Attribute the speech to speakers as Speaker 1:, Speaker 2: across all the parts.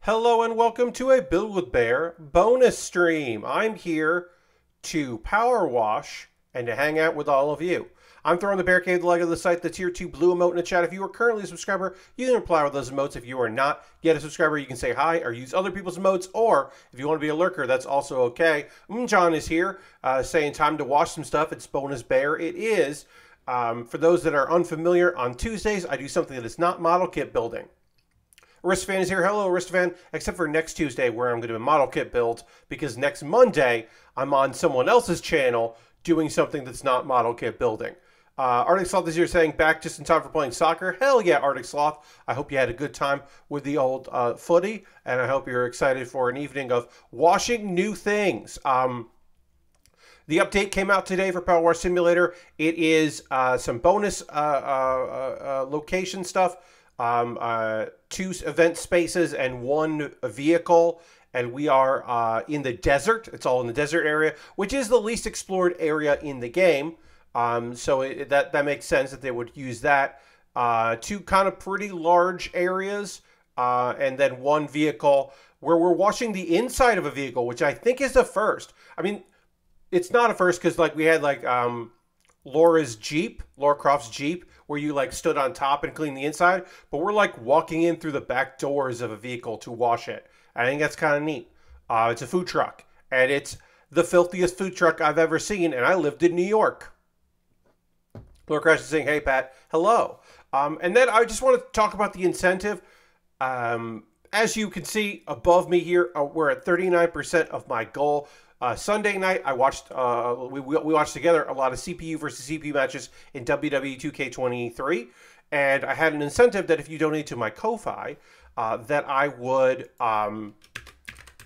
Speaker 1: Hello and welcome to a Build with Bear bonus stream. I'm here to power wash and to hang out with all of you. I'm throwing the Bear Cave, the leg of the site, the tier 2 blue emote in the chat. If you are currently a subscriber, you can reply with those emotes. If you are not yet a subscriber, you can say hi or use other people's emotes. Or if you want to be a lurker, that's also okay. John is here saying time to wash some stuff. It's bonus bear. It is. For those that are unfamiliar, on Tuesdays, I do something that is not model kit building. Aristofan is here. Hello, Aristofan. Except for next Tuesday, where I'm going to do a model kit build, because next Monday, I'm on someone else's channel doing something that's not model kit building. Arctic Sloth is here saying, back just in time for playing soccer. Hell yeah, Arctic Sloth. I hope you had a good time with the old footy, and I hope you're excited for an evening of washing new things. The update came out today for PowerWash Simulator. It is some bonus location stuff. 2 event spaces and 1 vehicle, and we are in the desert. It's all in the desert area, which is the least explored area in the game. So that makes sense that they would use that. 2 kind of pretty large areas, and then 1 vehicle where we're washing the inside of a vehicle, which I think is the first. I mean, it's not a first because like we had like Lara Croft's Jeep, where you like stood on top and cleaned the inside, but we're like walking in through the back doors of a vehicle to wash it. I think that's kind of neat. It's a food truck, and it's the filthiest food truck I've ever seen, and I lived in New York. Lord Crash is saying, hey, Pat. Hello. And then I just want to talk about the incentive. As you can see above me here, we're at 39% of my goal. Sunday night, I watched. We watched together a lot of CPU versus CPU matches in WW 2K23, and I had an incentive that if you donate to my Ko-Fi, that I would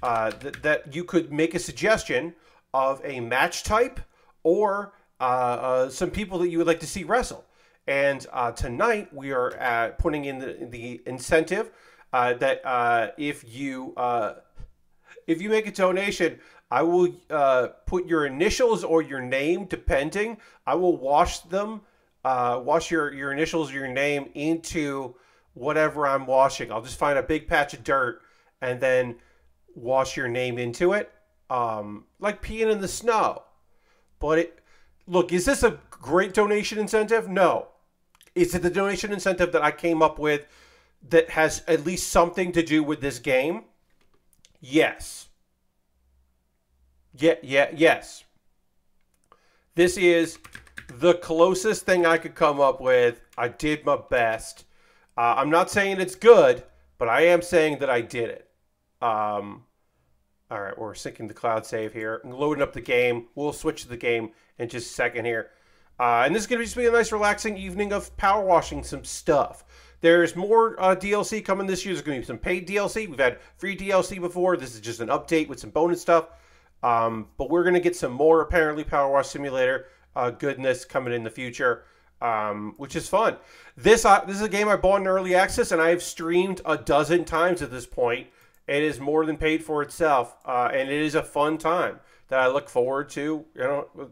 Speaker 1: that you could make a suggestion of a match type or some people that you would like to see wrestle. And tonight we are putting in the incentive that if you make a donation, I will put your initials or your name, depending. I will wash them, wash your initials or your name into whatever I'm washing. I'll just find a big patch of dirt and then wash your name into it, like peeing in the snow. But look, is this a great donation incentive? No. Is it the donation incentive that I came up with that has at least something to do with this game? Yes. Yes. This is the closest thing I could come up with. I did my best. I'm not saying it's good, but I am saying that I did it. All right, we're syncing the cloud save here. I'm loading up the game. We'll switch to the game in just a second here. And this is going to just be a nice, relaxing evening of power washing some stuff. There's more DLC coming this year. There's going to be some paid DLC. We've had free DLC before. This is just an update with some bonus stuff. But we're going to get some more, apparently, PowerWash Simulator goodness coming in the future, which is fun. This is a game I bought in early access, and I have streamed a dozen times at this point. It is more than paid for itself, and it is a fun time that I look forward to,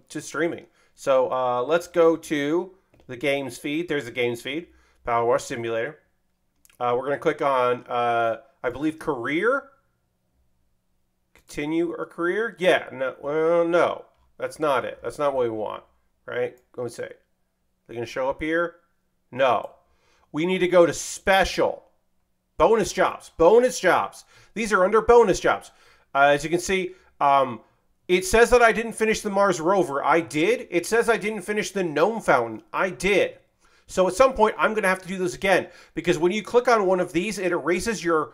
Speaker 1: to streaming. So let's go to the games feed. There's the games feed, PowerWash Simulator. We're going to click on, I believe, career. Continue our career? Yeah. No. Well, no. That's not it. That's not what we want. Right? Go and say. They're going to show up here? No. We need to go to special. Bonus jobs. Bonus jobs. These are under bonus jobs. As you can see, it says that I didn't finish the Mars rover. I did. It says I didn't finish the gnome fountain. I did. So at some point, I'm going to have to do this again. Because when you click on one of these, it erases your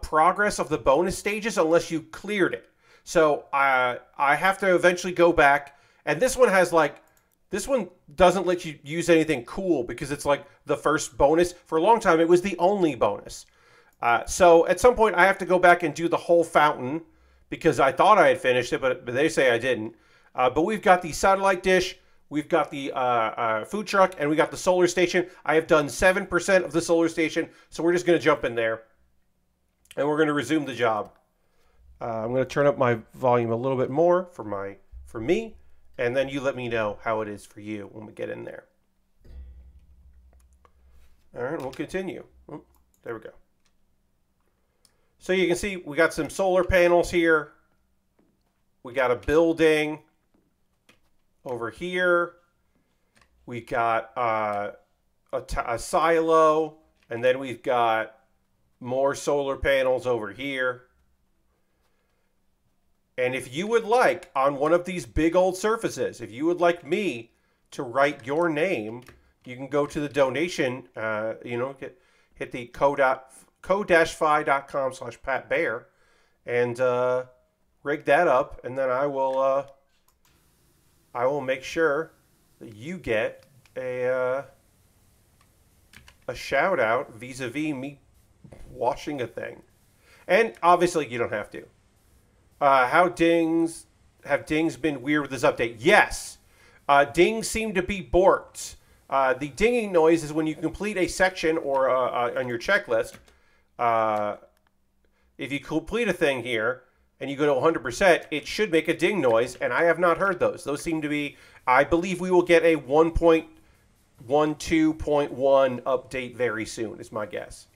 Speaker 1: progress of the bonus stages unless you cleared it. So I have to eventually go back, and this one has like, this one doesn't let you use anything cool because it's like the first bonus. For a long time it was the only bonus. So at some point I have to go back and do the whole fountain because I thought I had finished it, but they say I didn't. But we've got the satellite dish, we've got the food truck, and we got the solar station. I have done 7% of the solar station, so we're just going to jump in there. And we're going to resume the job. I'm going to turn up my volume a little bit more for me, and then you let me know how it is for you when we get in there. All right, we'll continue. Oh, there we go. So you can see we got some solar panels here. We got a building over here. We got a silo, and then we've got more solar panels over here. And if you would like, on one of these big old surfaces, if you would like me to write your name, you can go to the donation, hit the co-fi.com/PatBear and rig that up, and then I will make sure that you get a shout out vis-a-vis me washing a thing. And obviously you don't have to. Have dings been weird with this update? Yes. Dings seem to be borked. The dinging noise is when you complete a section or on your checklist. If you complete a thing here and you go to 100%, it should make a ding noise, and I have not heard those. Those seem to be, I believe we will get a 1.12.1 update very soon, is my guess.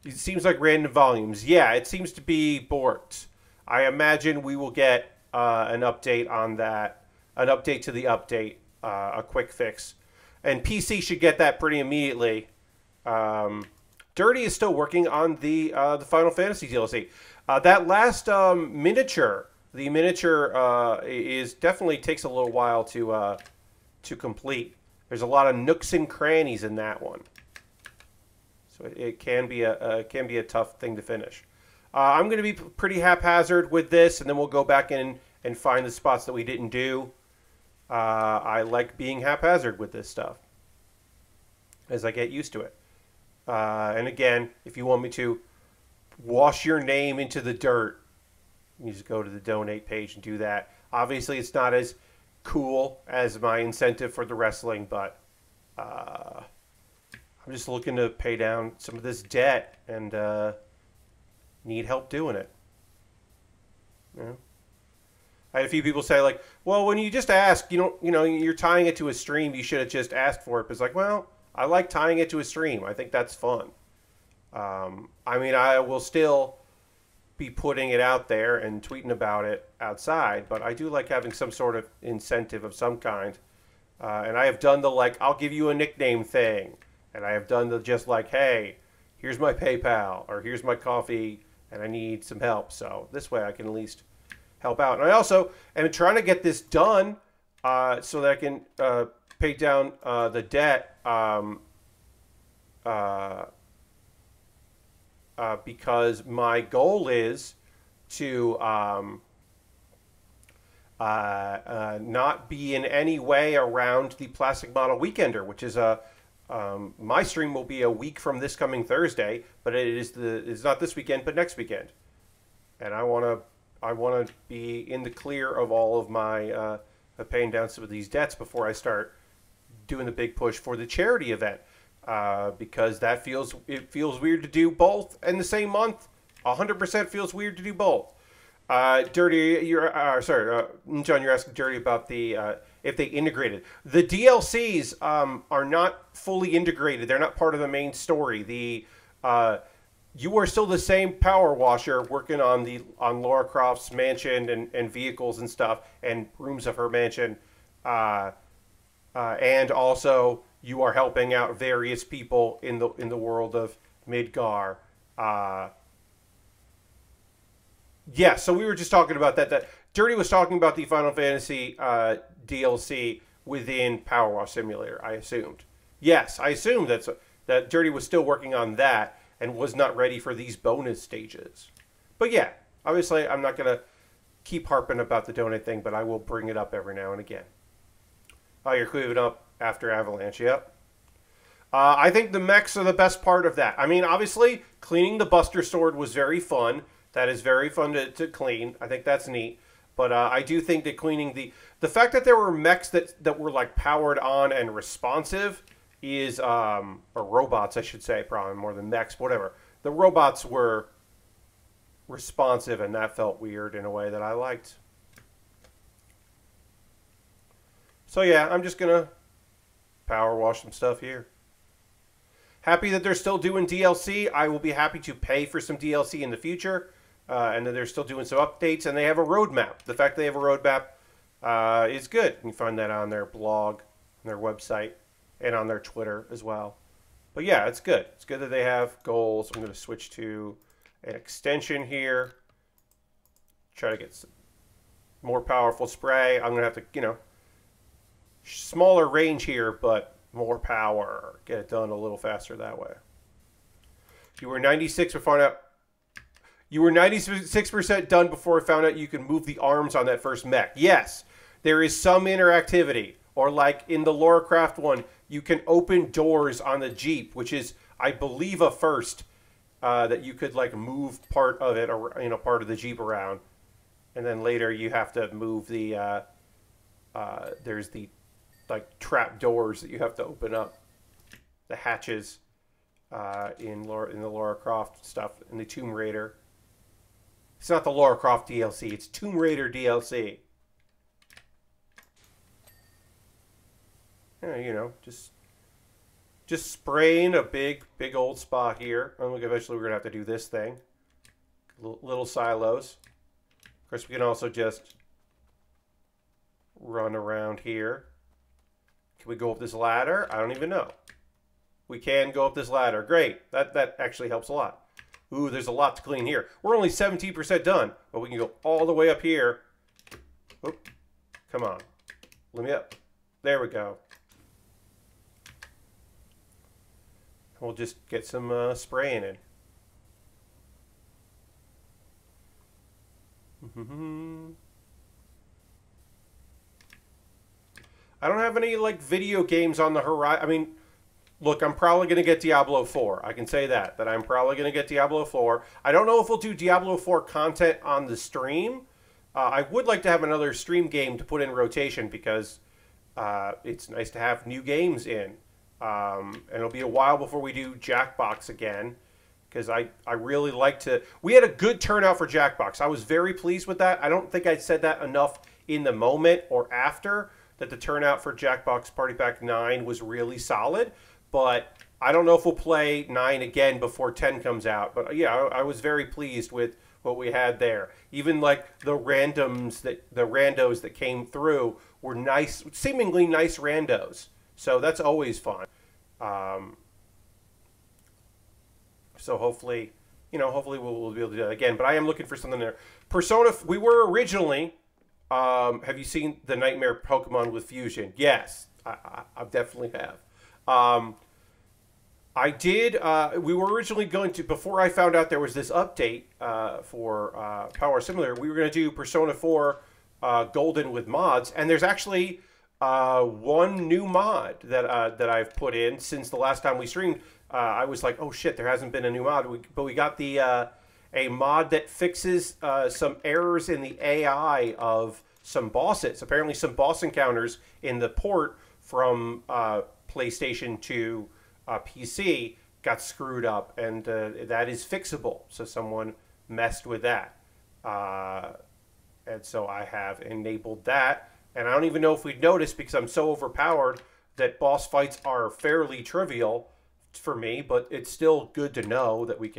Speaker 1: It seems like random volumes. Yeah, it seems to be borked. I imagine we will get an update on that, an update to the update, a quick fix. And PC should get that pretty immediately. Dirty is still working on the Final Fantasy DLC. That last miniature, the miniature is definitely takes a little while to complete. There's a lot of nooks and crannies in that one, so it can be a tough thing to finish. I'm going to be pretty haphazard with this, and then we'll go back in and find the spots that we didn't do. I like being haphazard with this stuff as I get used to it. And again, if you want me to wash your name into the dirt, you just go to the donate page and do that. Obviously, it's not as cool as my incentive for the wrestling, but I'm just looking to pay down some of this debt and need help doing it. You know? I had a few people say, like, well, when you just ask, you're tying it to a stream, you should have just asked for it. But it's like, well, I like tying it to a stream. I think that's fun. I mean, I will still be putting it out there and tweeting about it outside, but I do like having some sort of incentive of some kind. And I have done the, like, I'll give you a nickname thing. And I have done the just like, hey, here's my PayPal, or here's my coffee, and I need some help. So this way I can at least help out. And I also am trying to get this done so that I can pay down the debt because my goal is to not be in any way around the Plastic Model Weekender, which is my stream will be a week from this coming Thursday, but it's not this weekend, but next weekend. And I want to be in the clear of all of my paying down some of these debts before I start doing the big push for the charity event, because that feels weird to do both in the same month. 100% feels weird to do both. Dirty, John, you're asking Dirty about the if they integrated. The DLCs are not fully integrated. They're not part of the main story. You are still the same power washer working on Lara Croft's mansion and vehicles and stuff and rooms of her mansion, and also you are helping out various people in the world of Midgar. Yeah, so we were just talking about that. That Dirty was talking about the Final Fantasy DLC within PowerWash Simulator, I assumed. Yes, I assumed that Dirty was still working on that and was not ready for these bonus stages. But yeah, obviously I'm not going to keep harping about the donate thing, but I will bring it up every now and again. Oh, you're cleaning up after Avalanche, yep. I think the mechs are the best part of that. I mean, obviously, cleaning the Buster Sword was very fun. That is very fun to clean. I think that's neat. But I do think that cleaning the fact that there were mechs that were like powered on and responsive is, or robots, I should say, probably more than mechs, whatever. The robots were responsive, and that felt weird in a way that I liked. So yeah, I'm just going to power wash some stuff here. Happy that they're still doing DLC. I will be happy to pay for some DLC in the future. And that they're still doing some updates. And they have a roadmap. The fact they have a roadmap is good. You can find that on their blog, on their website, and on their Twitter as well. But yeah, it's good. It's good that they have goals. I'm going to switch to an extension here. Try to get some more powerful spray. I'm going to have to, you know, smaller range here, but more power. Get it done a little faster that way. You were 96 before found out. You were 96% done before I found out you can move the arms on that first mech. Yes, there is some interactivity. Or like in the Lara Croft one, you can open doors on the Jeep, which is, I believe, a first that you could like move part of it, or you know, part of the Jeep around, and then later you have to move the. There's the like trap doors that you have to open up, the hatches in the Lara Croft stuff, in the Tomb Raider. It's not the Lara Croft DLC; it's Tomb Raider DLC. Yeah, you know, just spraying a big old spot here. I think eventually we're gonna have to do this thing. Little silos. Of course, we can also just run around here. Can we go up this ladder? I don't even know. We can go up this ladder. Great. That actually helps a lot. Ooh, there's a lot to clean here. We're only 17% done, but we can go all the way up here. Oop. Come on. Let me up. There we go. We'll just get some spraying in. I don't have any like video games on the horizon. I mean, look, I'm probably going to get Diablo 4. I can say that I'm probably going to get Diablo 4. I don't know if we'll do Diablo 4 content on the stream. I would like to have another stream game to put in rotation because it's nice to have new games in. And it'll be a while before we do Jackbox again, because I really like to. We had a good turnout for Jackbox. I was very pleased with that. I don't think I said that enough in the moment or after, that the turnout for Jackbox Party Pack 9 was really solid. But I don't know if we'll play 9 again before 10 comes out. But yeah, I was very pleased with what we had there. Even like the randos that came through were nice, seemingly nice randos. So that's always fun. So hopefully, you know, hopefully we'll be able to do that again. But I am looking for something there. Persona, we were originally, have you seen the Nightmare Pokemon with Fusion? Yes, I definitely have. I did, we were originally going to, before I found out there was this update for PowerWash Simulator, we were going to do Persona 4 Golden with mods. And there's actually one new mod that I've put in since the last time we streamed. I was like, oh shit, there hasn't been a new mod. But we got the a mod that fixes some errors in the AI of some bosses. Apparently some boss encounters in the port from PlayStation to PC got screwed up, and that is fixable. So someone messed with that. And so I have enabled that. And I don't even know if we'd notice because I'm so overpowered that boss fights are fairly trivial for me, but it's still good to know that we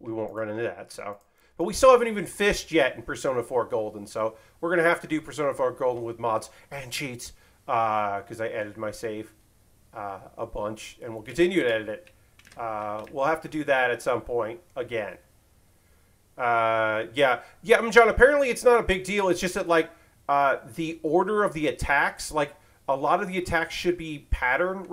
Speaker 1: won't run into that. So, but we still haven't even fished yet in Persona 4 Golden, so we're going to have to do Persona 4 Golden with mods and cheats because I edited my save a bunch, and we'll continue to edit it. We'll have to do that at some point again. Yeah, I mean, John, apparently it's not a big deal. It's just that, like, the order of the attacks, like, a lot of the attacks should be pattern.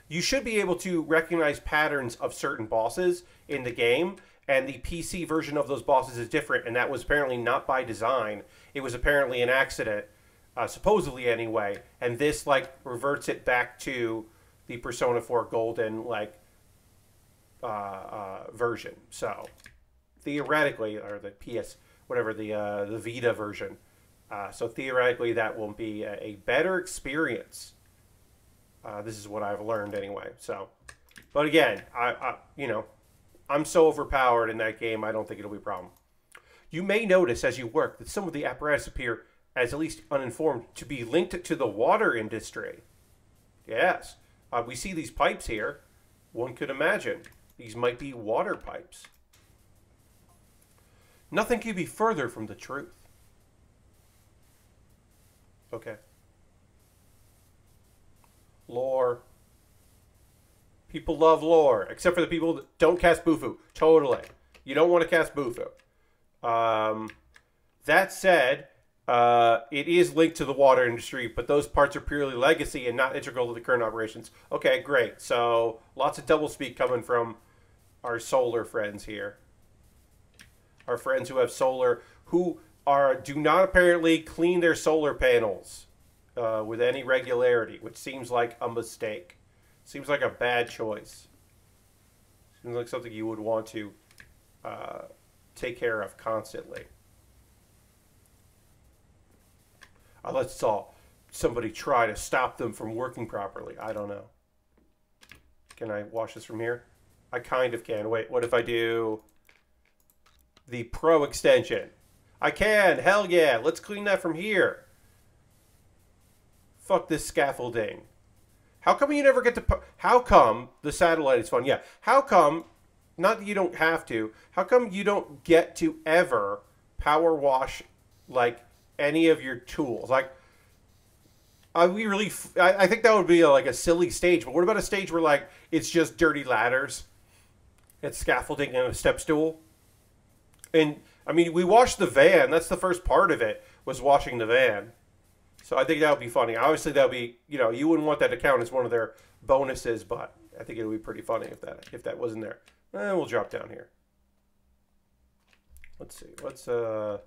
Speaker 1: You should be able to recognize patterns of certain bosses in the game, and the PC version of those bosses is different, and that was apparently not by design. It was apparently an accident, supposedly anyway, and this, like, reverts it back to the Persona 4 Golden, like, version. So, theoretically, or the PS, whatever, the Vita version. So theoretically, that will be a better experience. This is what I've learned anyway. So, but again, you know, I'm so overpowered in that game, I don't think it'll be a problem. You may notice as you work that some of the apparatus appear, as at least uninformed, to be linked to the water industry. Yes, we see these pipes here. One could imagine these might be water pipes. Nothing could be further from the truth. Okay. Lore. People love lore, except for the people that don't cast Bufu. Totally. You don't want to cast Bufu. That said, it is linked to the water industry, but those parts are purely legacy and not integral to the current operations. Okay, great. So lots of doublespeak coming from our solar friends here. Our friends who have solar, who do not apparently clean their solar panels with any regularity, which seems like a mistake. Seems like a bad choice. Seems like something you would want to take care of constantly. Let's somebody try to stop them from working properly. I don't know. Can I wash this from here? I kind of can. Wait, what if I do the Pro extension? I can. Hell yeah. Let's clean that from here. Fuck this scaffolding. How come you never get to... How come the satellite is fun? Yeah. How come... Not that you don't have to. How come you don't get to ever power wash, like, any of your tools? Like, I think that would be like a silly stage. But what about a stage where, like, it's just dirty ladders, it's scaffolding, and a step stool? And, I mean, we washed the van. That's the first part of it, was washing the van. So I think that would be funny. Obviously, that would be, you know, you wouldn't want that to count as one of their bonuses, but I think it would be pretty funny if that wasn't there. We'll drop down here. Let's see. Let's do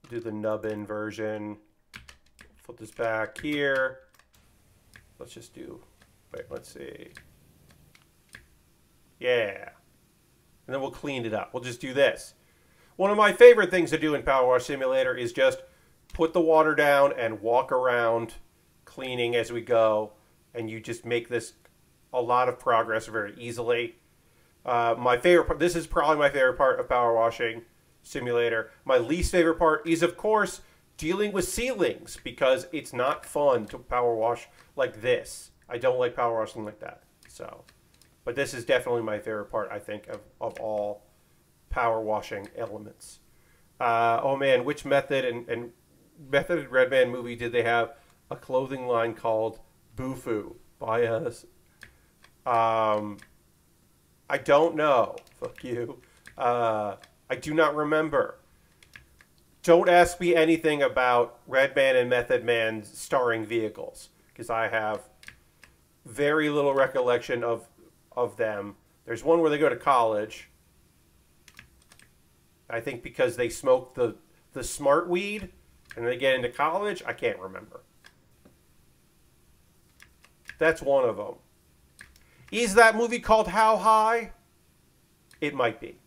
Speaker 1: the nubbin version. Flip this back here. Let's just do... Wait, let's see. Yeah. And then we'll clean it up. We'll just do this. One of my favorite things to do in PowerWash Simulator is just put the water down and walk around cleaning as we go. And you just make this a lot of progress very easily. My favorite part, this is probably my favorite part of Power Washing Simulator. My least favorite part is, of course, dealing with ceilings, because it's not fun to power wash like this. I don't like power washing like that. So, but this is definitely my favorite part, I think, of all power washing elements. Oh man, which Method and Redman movie did they have a clothing line called Bufu? By us. I don't know. Fuck you. I do not remember. Don't ask me anything about Redman and Method Man starring vehicles, because I have very little recollection of them. There's one where they go to college. I think because they smoke the smart weed and they get into college. I can't remember. That's one of them. Is that movie called How High? It might be.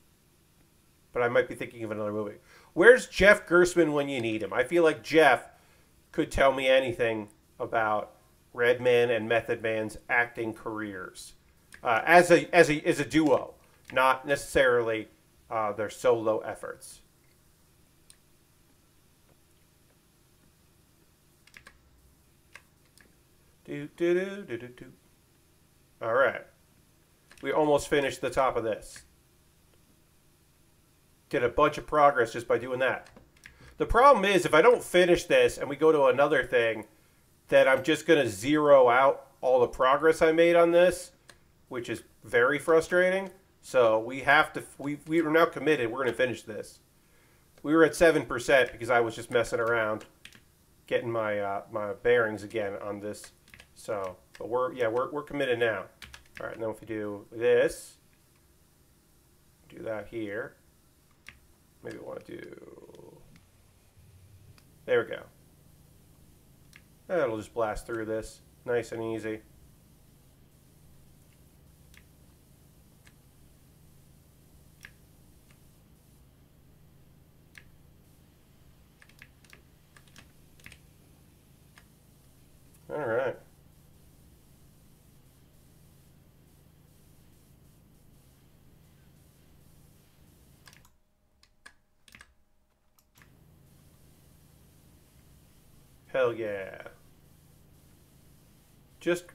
Speaker 1: But I might be thinking of another movie. Where's Jeff Gersman when you need him? I feel like Jeff could tell me anything about Redman and Method Man's acting careers as a duo, not necessarily their solo efforts. All right. We almost finished the top of this. Did a bunch of progress just by doing that. The problem is, if I don't finish this and we go to another thing, then I'm just going to zero out all the progress I made on this, which is very frustrating. So we have to, we are now committed. We're going to finish this. We were at 7% because I was just messing around, getting my my bearings again on this. So, but we're committed now. All right, and then if we do this, do that here. Maybe we want to do... There we go. It'll just blast through this. Nice and easy. All right. Hell yeah. Just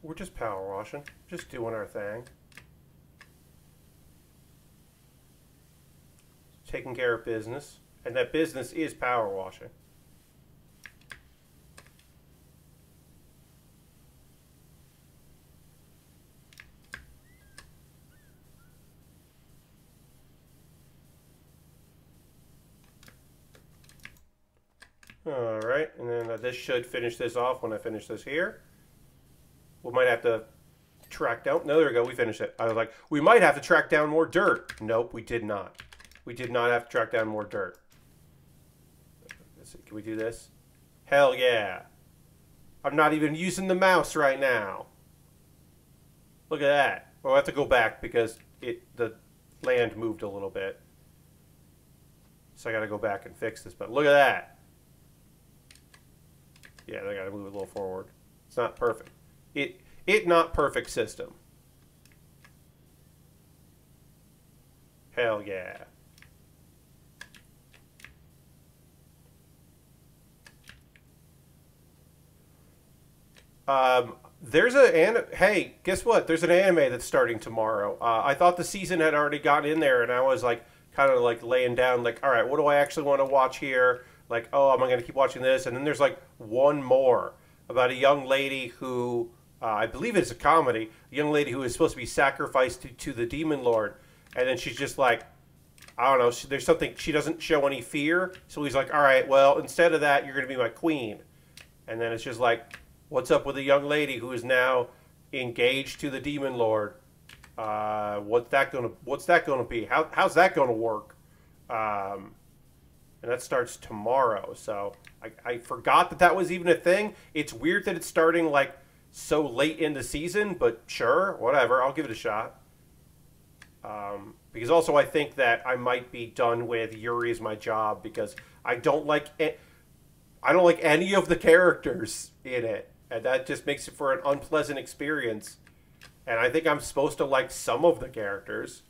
Speaker 1: We're just power washing. Just doing our thing. Taking care of business. And that business is power washing. Alright, and then this should finish this off when I finish this here. We might have to track down... No, there we go, we finished it. I was like, we might have to track down more dirt. Nope, we did not. We did not have to track down more dirt. Let's see, can we do this? Hell yeah. I'm not even using the mouse right now. Look at that. We'll have to go back because the land moved a little bit. So I got to go back and fix this. But look at that. Yeah, they got to move it a little forward. It's not perfect. It not perfect system. Hell yeah. Hey, guess what? There's an anime that's starting tomorrow. I thought the season had already gotten in there, and I was like, kind of like laying down, like, all right, what do I actually want to watch here? Like, oh, am I going to keep watching this? And then there's like one more about a young lady who, I believe it's a comedy, a young lady who is supposed to be sacrificed to the demon lord, and then she's just like, I don't know, there's something, she doesn't show any fear, so he's like, all right, well, instead of that, you're going to be my queen. And then it's just like, what's up with a young lady who is now engaged to the demon lord? What's that gonna be? How's that gonna work? And that starts tomorrow. So I forgot that was even a thing. It's weird that it's starting like so late in the season, but sure, whatever. I'll give it a shot. Because also I think that I might be done with Yuri Is My Job because I don't like any of the characters in it. And that just makes it for an unpleasant experience. And I think I'm supposed to like some of the characters.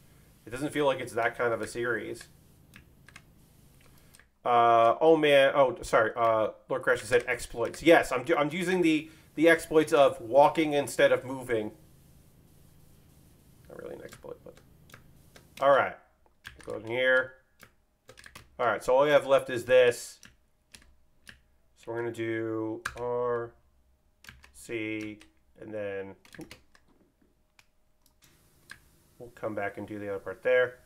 Speaker 1: It doesn't feel like it's that kind of a series. Oh man. Oh, sorry. Lord Crash said exploits. Yes, I'm using the exploits of walking instead of moving. Not really an exploit, but... Alright. Go in here. Alright, so all we have left is this. So we're going to do R... C, and then we'll come back and do the other part there.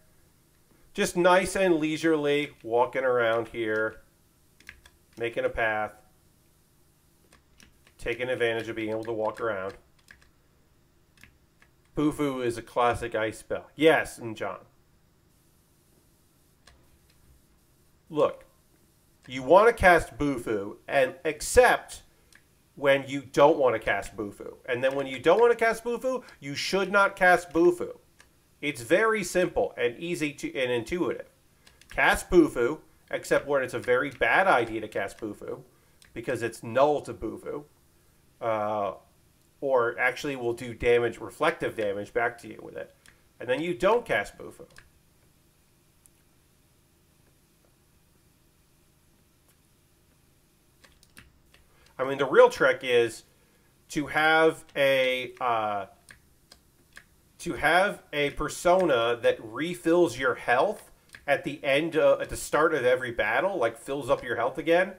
Speaker 1: Just nice and leisurely walking around here, making a path, taking advantage of being able to walk around. Bufu is a classic ice spell. Yes, and John. Look, you want to cast Bufu, and except when you don't want to cast Bufu. And then when you don't want to cast Bufu, you should not cast Bufu. It's very simple and easy and intuitive. Cast Bufu, except when it's a very bad idea to cast Bufu, because it's null to Bufu. Or actually will do damage, reflective damage back to you with it. And then you don't cast Bufu. I mean, the real trick is to have a persona that refills your health at the end, at the start of every battle, like fills up your health again.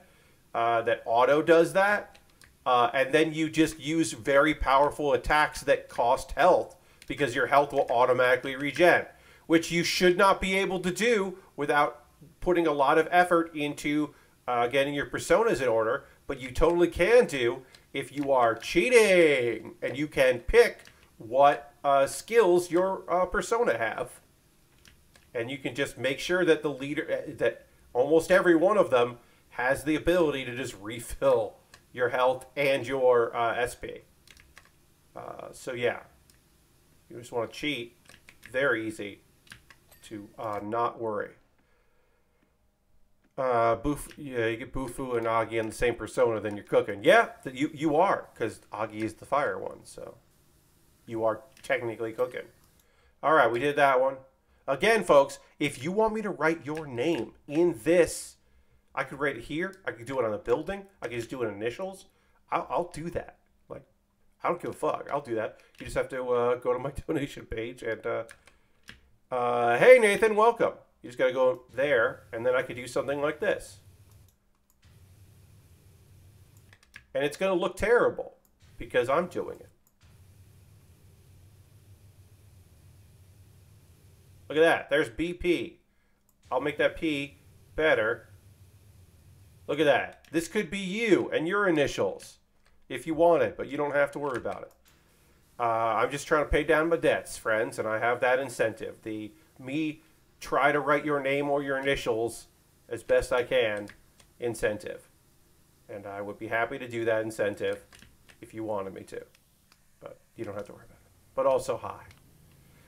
Speaker 1: That auto does that, and then you just use very powerful attacks that cost health because your health will automatically regen, which you should not be able to do without putting a lot of effort into getting your personas in order. But you totally can do if you are cheating, and you can pick what skills your persona have. And you can just make sure that the leader, that almost every one of them has the ability to just refill your health and your SP. So yeah, you just want to cheat. Very easy to not worry. Yeah, you get Bufu and Agi in the same persona, then you're cooking. Yeah, you are, because Agi is the fire one, so you are technically cooking. All right, we did that one. Again, folks, if you want me to write your name in this, I could write it here. I could do it on a building. I could just do it in initials. I'll do that. Like, I don't give a fuck. I'll do that. You just have to go to my donation page and, hey, Nathan, welcome. You just got to go there, and then I could do something like this. And it's going to look terrible because I'm doing it. Look at that. There's BP. I'll make that P better. Look at that. This could be you and your initials if you want it, but you don't have to worry about it. I'm just trying to pay down my debts, friends, and I have that incentive. The me try to write your name or your initials as best I can incentive. And I would be happy to do that incentive if you wanted me to. But you don't have to worry about it. But also, hi.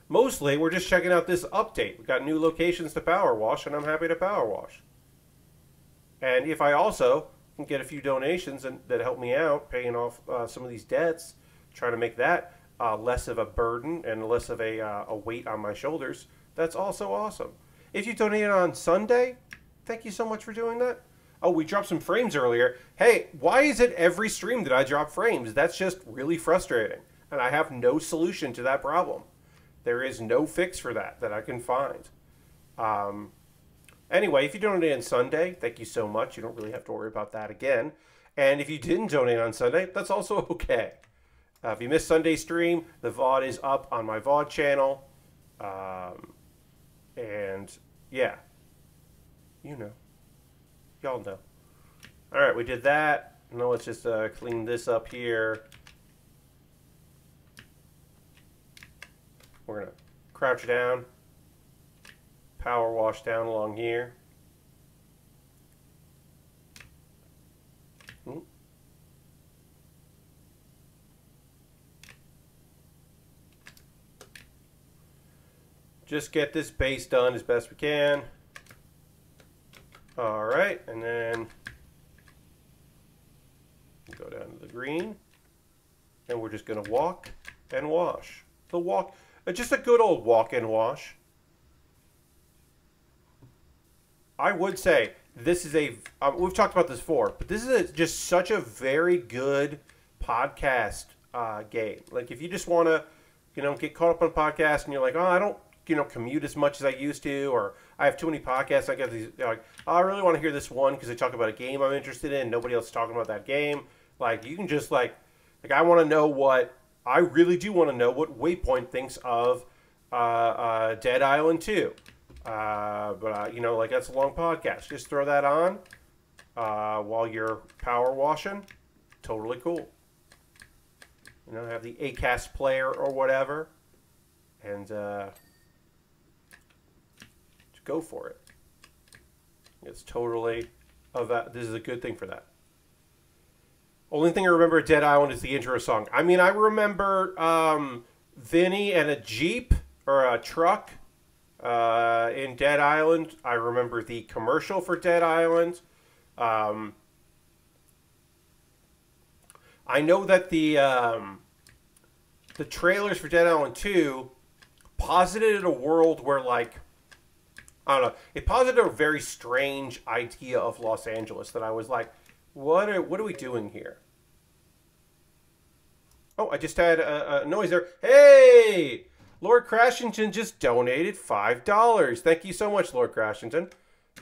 Speaker 1: Mostly, we're just checking out this update. We've got new locations to PowerWash, and I'm happy to PowerWash. And if I also can get a few donations that help me out, paying off some of these debts, trying to make that less of a burden and less of a weight on my shoulders, that's also awesome. If you donated on Sunday, thank you so much for doing that. Oh, we dropped some frames earlier. Hey, why is it every stream that I drop frames? That's just really frustrating. And I have no solution to that problem. There is no fix for that I can find. Anyway, if you donated on Sunday, thank you so much. You don't really have to worry about that again. And if you didn't donate on Sunday, that's also okay. If you missed Sunday's stream, the VOD is up on my VOD channel. And yeah, you know. Y'all know. All right, we did that. Now let's just clean this up here. We're going to crouch down, power wash down along here. Just get this base done as best we can. All right, and then go down to the green, and we're just going to walk and wash. The walk. Just a good old walk and wash. I would say this is a, we've talked about this before, but this is just such a very good podcast game. Like if you just want to, get caught up on podcasts and you're like, oh, I don't, commute as much as I used to, or I have too many podcasts. I get these, like, oh, I really want to hear this one because they talk about a game I'm interested in. Nobody else is talking about that game. Like you can just I want to know I really do want to know what Waypoint thinks of Dead Island 2. But that's a long podcast. Just throw that on while you're power washing. Totally cool. Have the Acast player or whatever. And just go for it. It's totally, this is a good thing for that. Only thing I remember at Dead Island is the intro song. I mean, I remember Vinny and a Jeep or a truck in Dead Island. I remember the commercial for Dead Island. I know that the trailers for Dead Island 2 posited a world where, I don't know, it posited a very strange idea of Los Angeles that I was like, what are we doing here? Oh, I just had a noise there. Hey! Lord Crashington just donated $5. Thank you so much, Lord Crashington.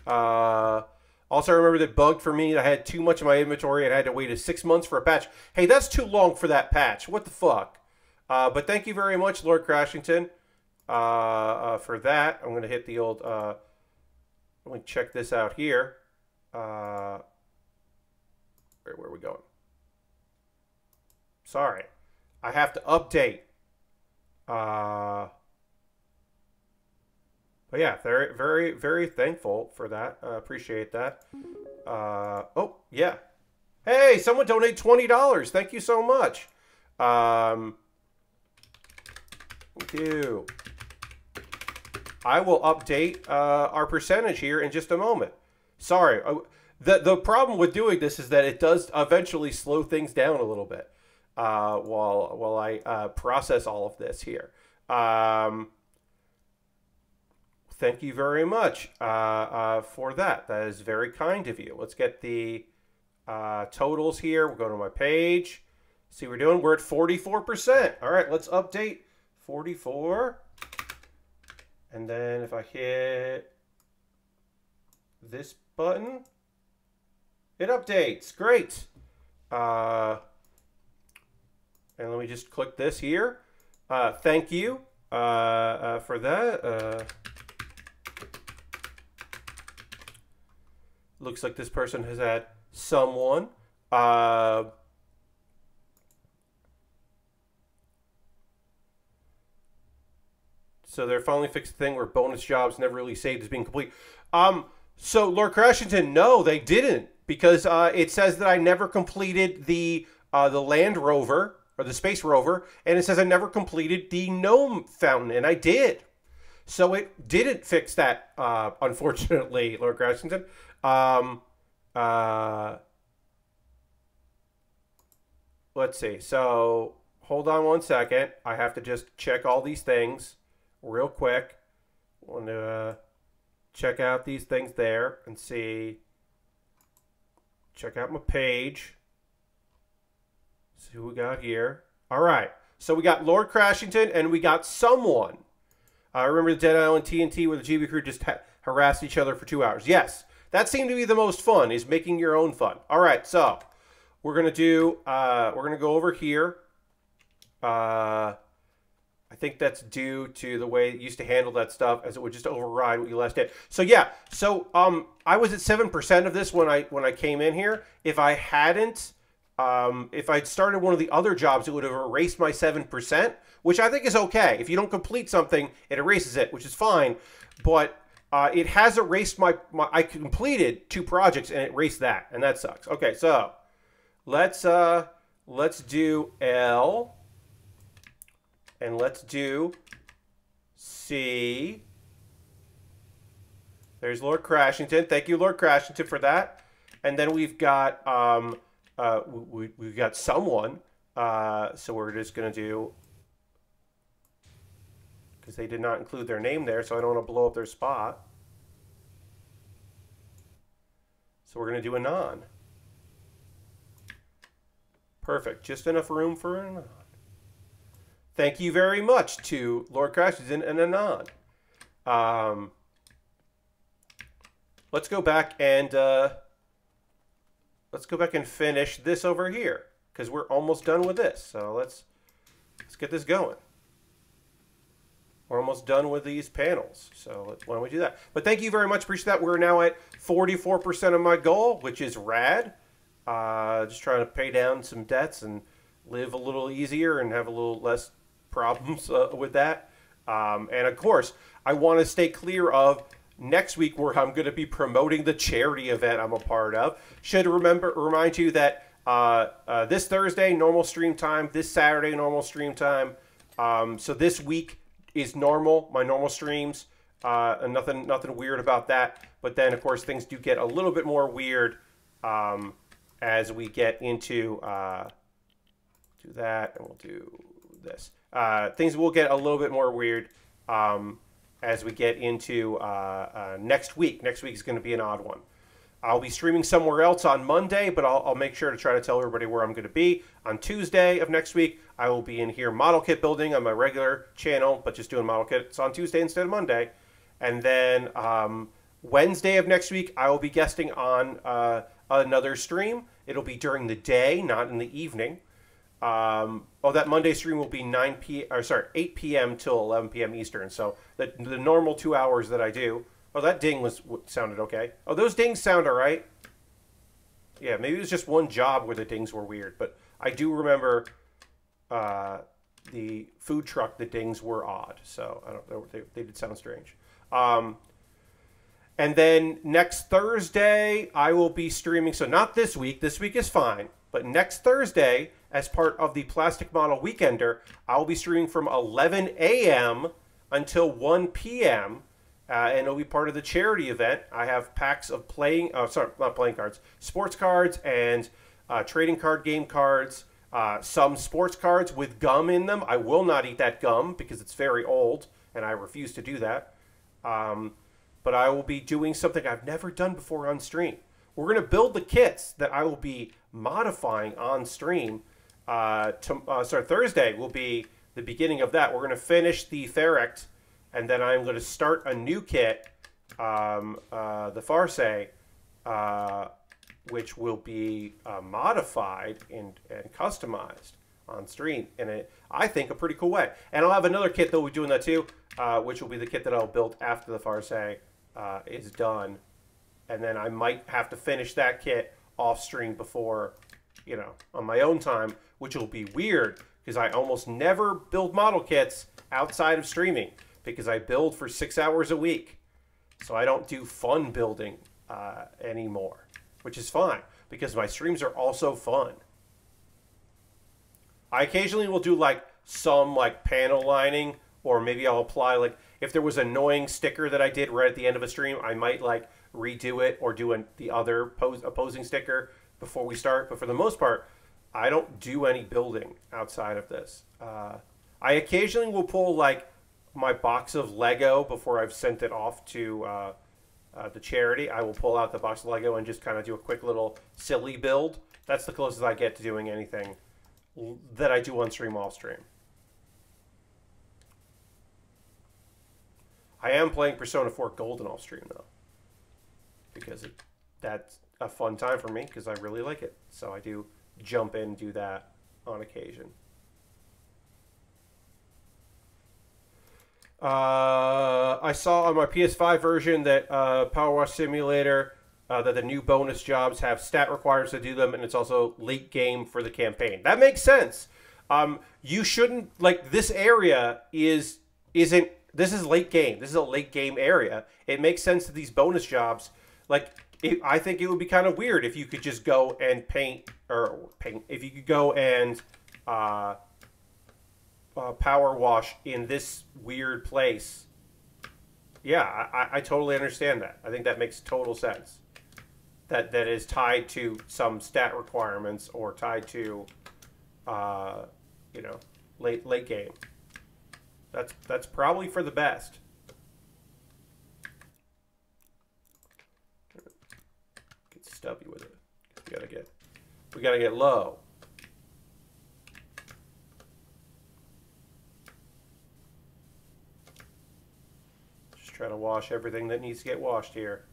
Speaker 1: Also, I remember that bugged for me. I had too much in my inventory and I had to wait 6 months for a patch. Hey, that's too long for that patch. What the fuck? But thank you very much, Lord Crashington, for that. I'm going to hit the old... let me check this out here. Where are we going? Sorry. I have to update. But yeah, very, very, very thankful for that. Appreciate that. Oh, yeah. Hey, someone donated $20. Thank you so much. Thank you. I will update our percentage here in just a moment. Sorry. The problem with doing this is that it does eventually slow things down a little bit while I process all of this here. Thank you very much for that. That is very kind of you. Let's get the totals here. We'll go to my page. See, we're doing. We're at 44%. All right, let's update 44. And then if I hit this button, it updates. Great. And let me just click this here. Thank you for that. Looks like this person has had someone. So they're finally fixed the thing where bonus jobs never really saved as being complete. So Lord Crashington, no, they didn't, because it says that I never completed the Land Rover or the Space Rover, and it says I never completed the Gnome Fountain, and I did. So it didn't fix that, unfortunately, Lord Crashington. Let's see. So hold on one second. I have to just check all these things real quick. I want to check out these things there and see. Check out my page. See who we got here. All right. So we got Lord Crashington and we got someone. I remember the Dead Island TNT where the GB crew just harassed each other for 2 hours. Yes. That seemed to be the most fun, is making your own fun. All right. So we're going to do, we're going to go over here. I think that's due to the way it used to handle that stuff, as it would just override what you last did. So yeah, so I was at 7% of this when I came in here. If I hadn't, if I'd started one of the other jobs, it would have erased my 7%, which I think is okay. If you don't complete something, it erases it, which is fine. But it has erased my I completed 2 projects and it erased that, and that sucks. Okay, so let's do L. And let's do C. There's Lord Crashington. Thank you, Lord Crashington, for that. And then we've got we've got someone. So we're just gonna do, because they did not include their name there, so I don't want to blow up their spot. So we're gonna do Anon. Perfect. Just enough room for Anon. Thank you very much to Lord Crashington and Anon. Let's go back and finish this over here, because we're almost done with this. So let's get this going. We're almost done with these panels, so why don't we do that? But thank you very much. Appreciate that. We're now at 44% of my goal, which is rad. Just trying to pay down some debts and live a little easier and have a little less problems with that. And of course, I want to stay clear of next week, where I'm going to be promoting the charity event I'm a part of. Should remind you that this Thursday, normal stream time. This Saturday, normal stream time. So this week is normal, my normal streams. And nothing weird about that. But then, of course, things do get a little bit more weird as we get into do that, and we'll do this. Things will get a little bit more weird as we get into next week. Next week is going to be an odd one. I'll be streaming somewhere else on Monday, but I'll make sure to try to tell everybody where I'm going to be. On Tuesday of next week, I will be in here model kit building on my regular channel, but just doing model kits on Tuesday instead of Monday. And then Wednesday of next week, I will be guesting on another stream. It'll be during the day, not in the evening. That Monday stream will be 8 p.m. till 11 p.m. Eastern. So the normal 2 hours that I do. Oh, that ding sounded okay. Oh, those dings sound all right. Yeah, maybe it was just one job where the dings were weird, but I do remember the food truck, the dings were odd. So I don't know, they did sound strange. And then next Thursday, I will be streaming. So not this week. This week is fine. But next Thursday, as part of the Plastic Model Weekender, I'll be streaming from 11 a.m. until 1 p.m. And it'll be part of the charity event. I have packs of sports cards and trading card game cards. Some sports cards with gum in them. I will not eat that gum because it's very old, and I refuse to do that. But I will be doing something I've never done before on stream. We're going to build the kits that I will be modifying on stream Thursday will be the beginning of that. We're going to finish the Ferrect, and then I'm going to start a new kit, the Farce, which will be modified and customized on stream in I think, a pretty cool way. And I'll have another kit that will be doing that too, which will be the kit that I'll build after the Farce is done. And then I might have to finish that kit off stream before, you know, on my own time, which will be weird because I almost never build model kits outside of streaming because I build for 6 hours a week. So I don't do fun building anymore, which is fine because my streams are also fun. I occasionally will do like some like panel lining, or maybe I'll apply like if there was an annoying sticker that I did right at the end of a stream, I might like redo it or do the other opposing sticker before we start. But for the most part, I don't do any building outside of this. I occasionally will pull like my box of Lego before I've sent it off to the charity. I will pull out the box of Lego and just kind of do a quick little silly build. That's the closest I get to doing anything that I do on stream off stream. I am playing Persona 4 Golden off stream though, because that's a fun time for me because I really like it. So I do jump in and do that on occasion. I saw on my PS5 version that PowerWash Simulator, that the new bonus jobs have stat requirements to do them, and it's also late game for the campaign. That makes sense. You shouldn't, like, this area this is late game. This is a late game area. It makes sense that these bonus jobs, like, I think it would be kind of weird if you could just go and if you could go and power wash in this weird place. Yeah, I totally understand that. I think that makes total sense. That is tied to some stat requirements or tied to, you know, late game. That's probably for the best. Get stubby with it. We gotta get low. Just trying to wash everything that needs to get washed here.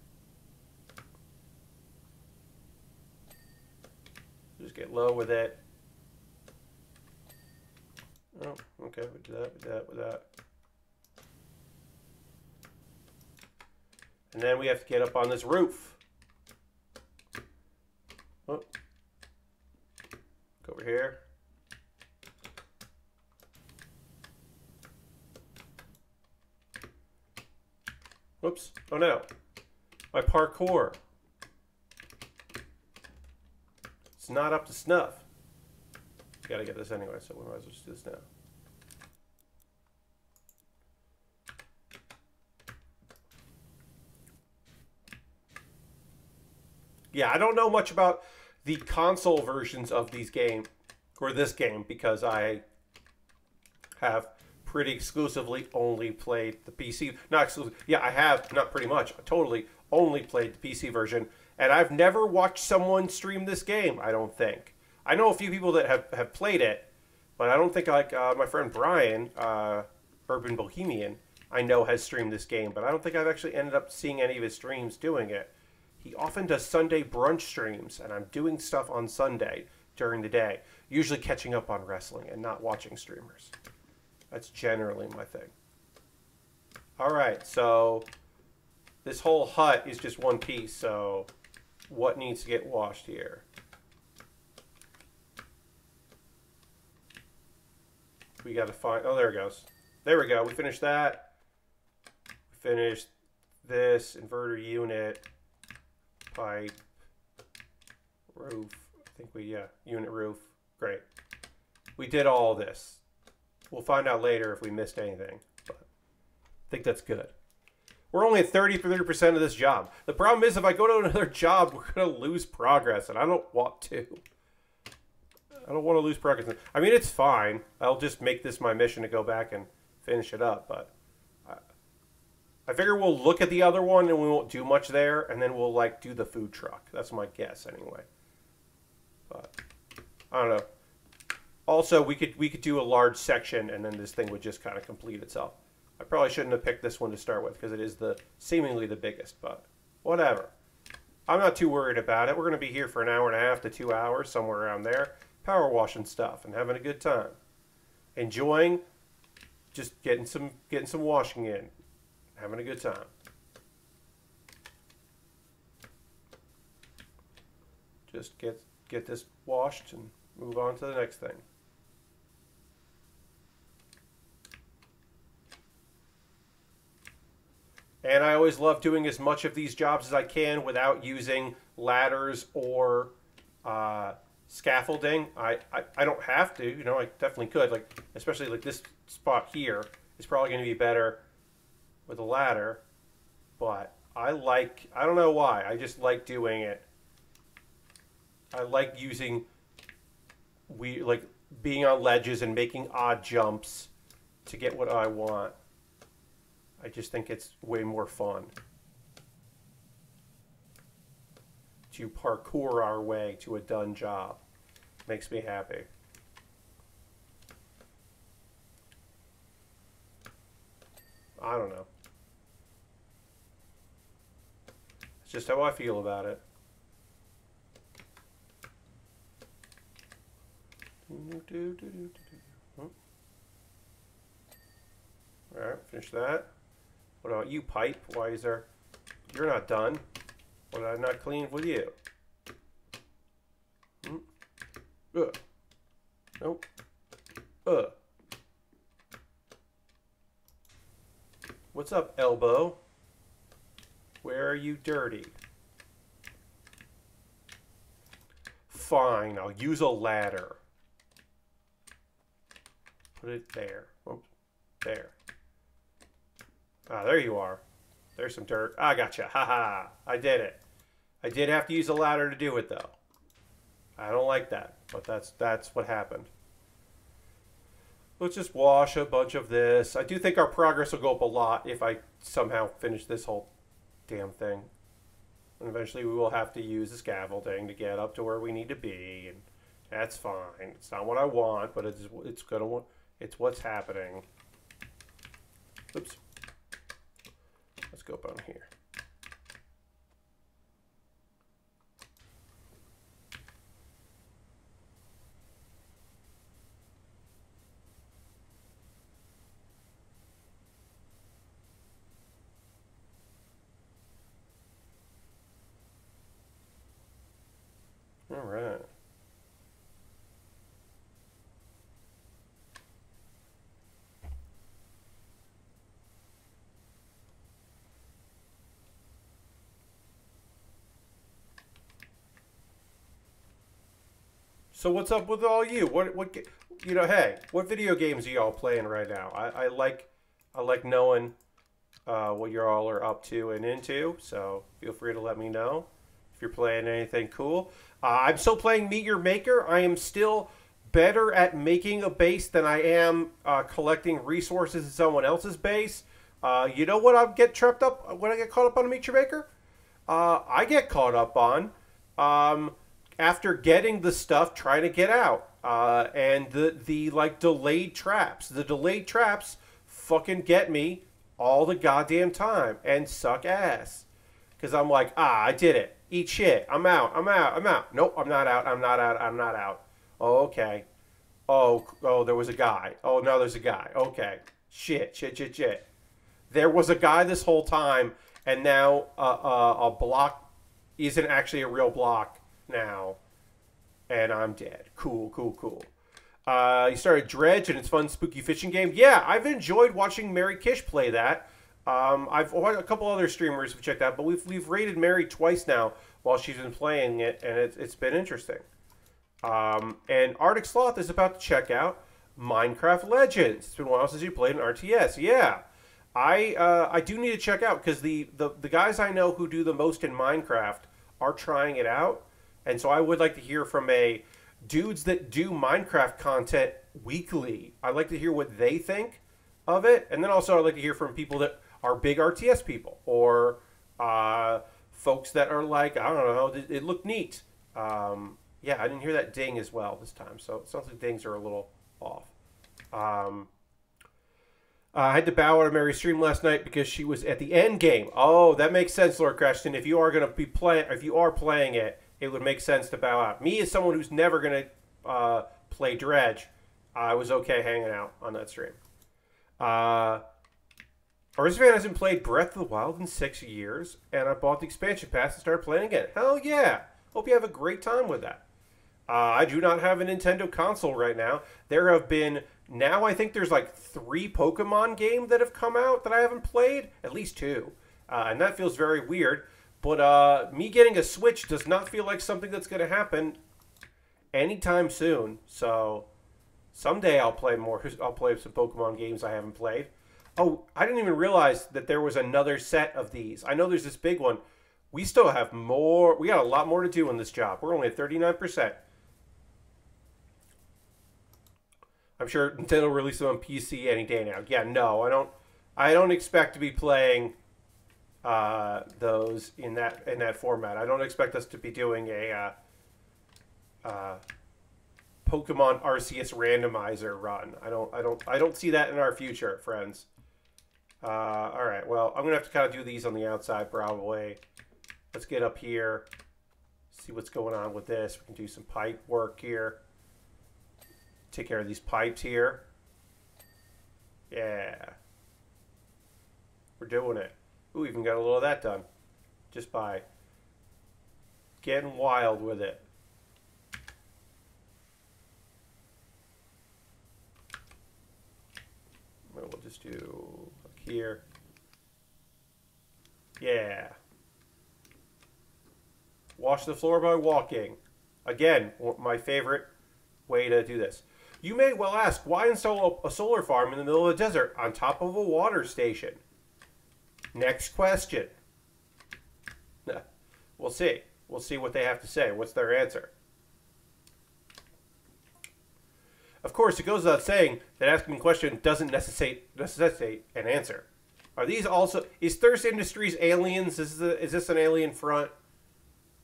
Speaker 1: Just get low with it. Oh, okay, we do that, with that. And then we have to get up on this roof. Oh. Go over here. Whoops. Oh no. My parkour. It's not up to snuff. Gotta get this anyway, so we might as well just do this now. Yeah, I don't know much about the console versions of these games, or this game, because I have pretty exclusively only played the PC. Not exclusively. Yeah, I have, not pretty much, totally only played the PC version. And I've never watched someone stream this game, I don't think. I know a few people that have played it, but I don't think, like, my friend Brian, Urban Bohemian, I know has streamed this game, but I don't think I've actually ended up seeing any of his streams doing it. He often does Sunday brunch streams, and I'm doing stuff on Sunday during the day, usually catching up on wrestling and not watching streamers. That's generally my thing. All right, so this whole hut is just one piece, so what needs to get washed here? We got to find, oh, there it goes. There we go, we finished that. We finished this inverter unit, pipe, roof. I think unit roof. Great. We did all this. We'll find out later if we missed anything, but I think that's good. We're only at 30% of this job. The problem is if I go to another job, we're going to lose progress, and I don't want to. I don't want to lose progress. I mean, it's fine. I'll just make this my mission to go back and finish it up, but I figure we'll look at the other one and we won't do much there, and then we'll, like, do the food truck. That's my guess, anyway. But I don't know. Also, we could do a large section, and then this thing would just kind of complete itself. I probably shouldn't have picked this one to start with because it is seemingly the biggest, but whatever. I'm not too worried about it. We're going to be here for an hour and a half to 2 hours, somewhere around there, power washing stuff and having a good time, enjoying, just getting some washing in, having a good time. Just get this washed and move on to the next thing. And I always love doing as much of these jobs as I can without using ladders or scaffolding. I don't have to, you know, I definitely could. Like, especially like this spot here is probably going to be better with a ladder. But I don't know why, I just like doing it. I like using, like being on ledges and making odd jumps to get what I want. I just think it's way more fun to parkour our way to a done job. Makes me happy. I don't know. It's just how I feel about it. Alright, finish that. What about you, pipe? Why is there... You're not done. What did I not clean with you? Nope. What's up, elbow? Where are you dirty? Fine, I'll use a ladder. Put it there. Oops. There. Ah, there you are. There's some dirt. I gotcha. Haha. I did it. I did have to use a ladder to do it, though. I don't like that, but that's what happened. Let's just wash a bunch of this. I do think our progress will go up a lot if I somehow finish this whole damn thing. And eventually we will have to use the scaffolding to get up to where we need to be, and that's fine. It's not what I want, but it's what's happening. Oops. Let's go up on here. All right. So what's up with all you? What you know? Hey, what video games are y'all playing right now? I like knowing what you all are up to and into. So feel free to let me know if you're playing anything cool. I'm still playing Meet Your Maker. I am still better at making a base than I am collecting resources in someone else's base. You know what I get tripped up when I get caught up on a Meet Your Maker? I get caught up on after getting the stuff, trying to get out, and the like delayed traps. The delayed traps fucking get me all the goddamn time and suck ass. Because I'm like, I did it. Eat shit. I'm out. I'm out. I'm out. Nope, I'm not out. I'm not out. I'm not out. Oh, okay. Oh, there was a guy. Oh, no, there's a guy. Okay. Shit. There was a guy this whole time, and now a block isn't actually a real block now, and I'm dead. Cool. You started Dredge, and it's fun, spooky fishing game. Yeah, I've enjoyed watching Mary Kish play that. I've a couple other streamers have checked out, but we've rated Mary twice now while she's been playing it, and it's been interesting. And Arctic Sloth is about to check out Minecraft Legends. It's been a while since you played an RTS. Yeah, I do need to check out because the guys I know who do the most in Minecraft are trying it out, and so I would like to hear from dudes that do Minecraft content weekly. I'd like to hear what they think of it, and then also I'd like to hear from people that are big RTS people, or folks that are like, I don't know, it looked neat. Yeah, I didn't hear that ding as well this time, so it sounds like dings are a little off. I had to bow out of Mary's stream last night because she was at the end game. Oh, that makes sense, Lord Creston. If you are going to be playing, if you are playing it, it would make sense to bow out. Me, as someone who's never going to play Dredge, I was okay hanging out on that stream. Arisvan hasn't played Breath of the Wild in 6 years, and I bought the expansion pass and started playing again. Hell yeah! Hope you have a great time with that. I do not have a Nintendo console right now. There have been, now I think there's like 3 Pokemon games that have come out that I haven't played. At least 2. And that feels very weird. But me getting a Switch does not feel like something that's going to happen anytime soon. So someday I'll play more. I'll play some Pokemon games I haven't played. Oh, I didn't even realize that there was another set of these. I know there's this big one. We still have more. We got a lot more to do in this job. We're only at 39%. I'm sure Nintendo will release them on PC any day now. Yeah, no, I don't expect to be playing those in that format. I don't expect us to be doing a Pokemon Arceus randomizer run. I don't see that in our future, friends. All right, well, I'm gonna have to kind of do these on the outside probably. Let's get up here, see what's going on with this. We can do some pipe work here. Take care of these pipes here. Yeah. We're doing it. Ooh, even got a little of that done. Just by getting wild with it. We'll just do like here. Yeah. Wash the floor by walking. Again, my favorite way to do this. You may well ask, why install a solar farm in the middle of the desert on top of a water station? Next question. We'll see. We'll see what they have to say. What's their answer? Of course, it goes without saying that asking a question doesn't necessitate an answer. Are these also... Is Thirst Industries aliens? Is this an alien front?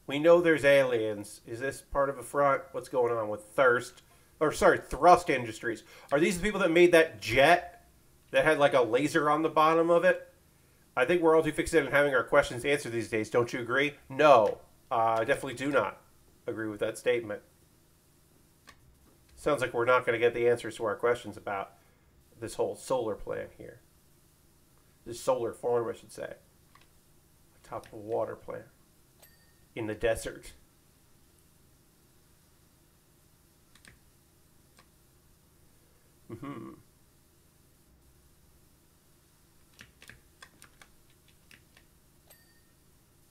Speaker 1: We know there's aliens. Is this part of a front? What's going on with Thirst? Or, sorry, Thrust Industries. Are these the people that made that jet that had like a laser on the bottom of it? I think we're all too fixated on having our questions answered these days. Don't you agree? No. I definitely do not agree with that statement. Sounds like we're not going to get the answers to our questions about this whole solar plant here. This solar farm, I should say. Top of a water plant. In the desert. Mm-hmm.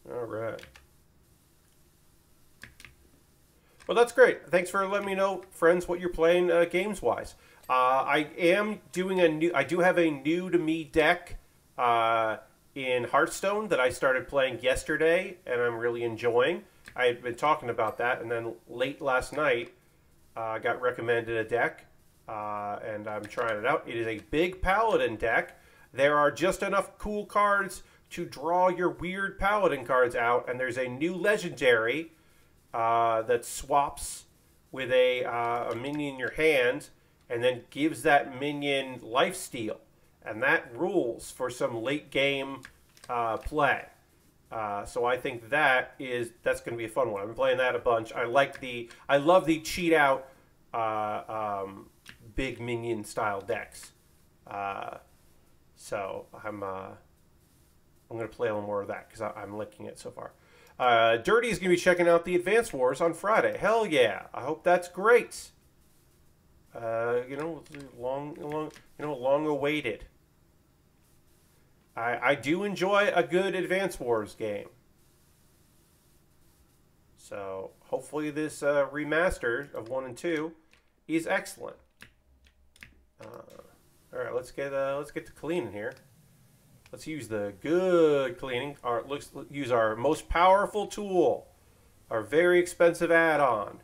Speaker 1: All right. Well, that's great. Thanks for letting me know, friends, what you're playing games-wise. I am doing a new... I do have a new-to-me deck in Hearthstone that I started playing yesterday, and I'm really enjoying. I had been talking about that, and then late last night, I got recommended a deck, and I'm trying it out. It is a big Paladin deck. There are just enough cool cards to draw your weird Paladin cards out, and there's a new legendary that swaps with a minion in your hand and then gives that minion lifesteal. And that rules for some late game play. So I think that's going to be a fun one. I've been playing that a bunch. I love the cheat out big minion style decks. So I'm going to play a little more of that because I'm liking it so far. Dirty is going to be checking out the Advance Wars on Friday. Hell yeah! I hope that's great. Long awaited. I do enjoy a good Advance Wars game. So hopefully this remaster of 1 and 2 is excellent. All right, let's get to cleaning here. Let's use the good cleaning. Let's use our most powerful tool, our very expensive add-on.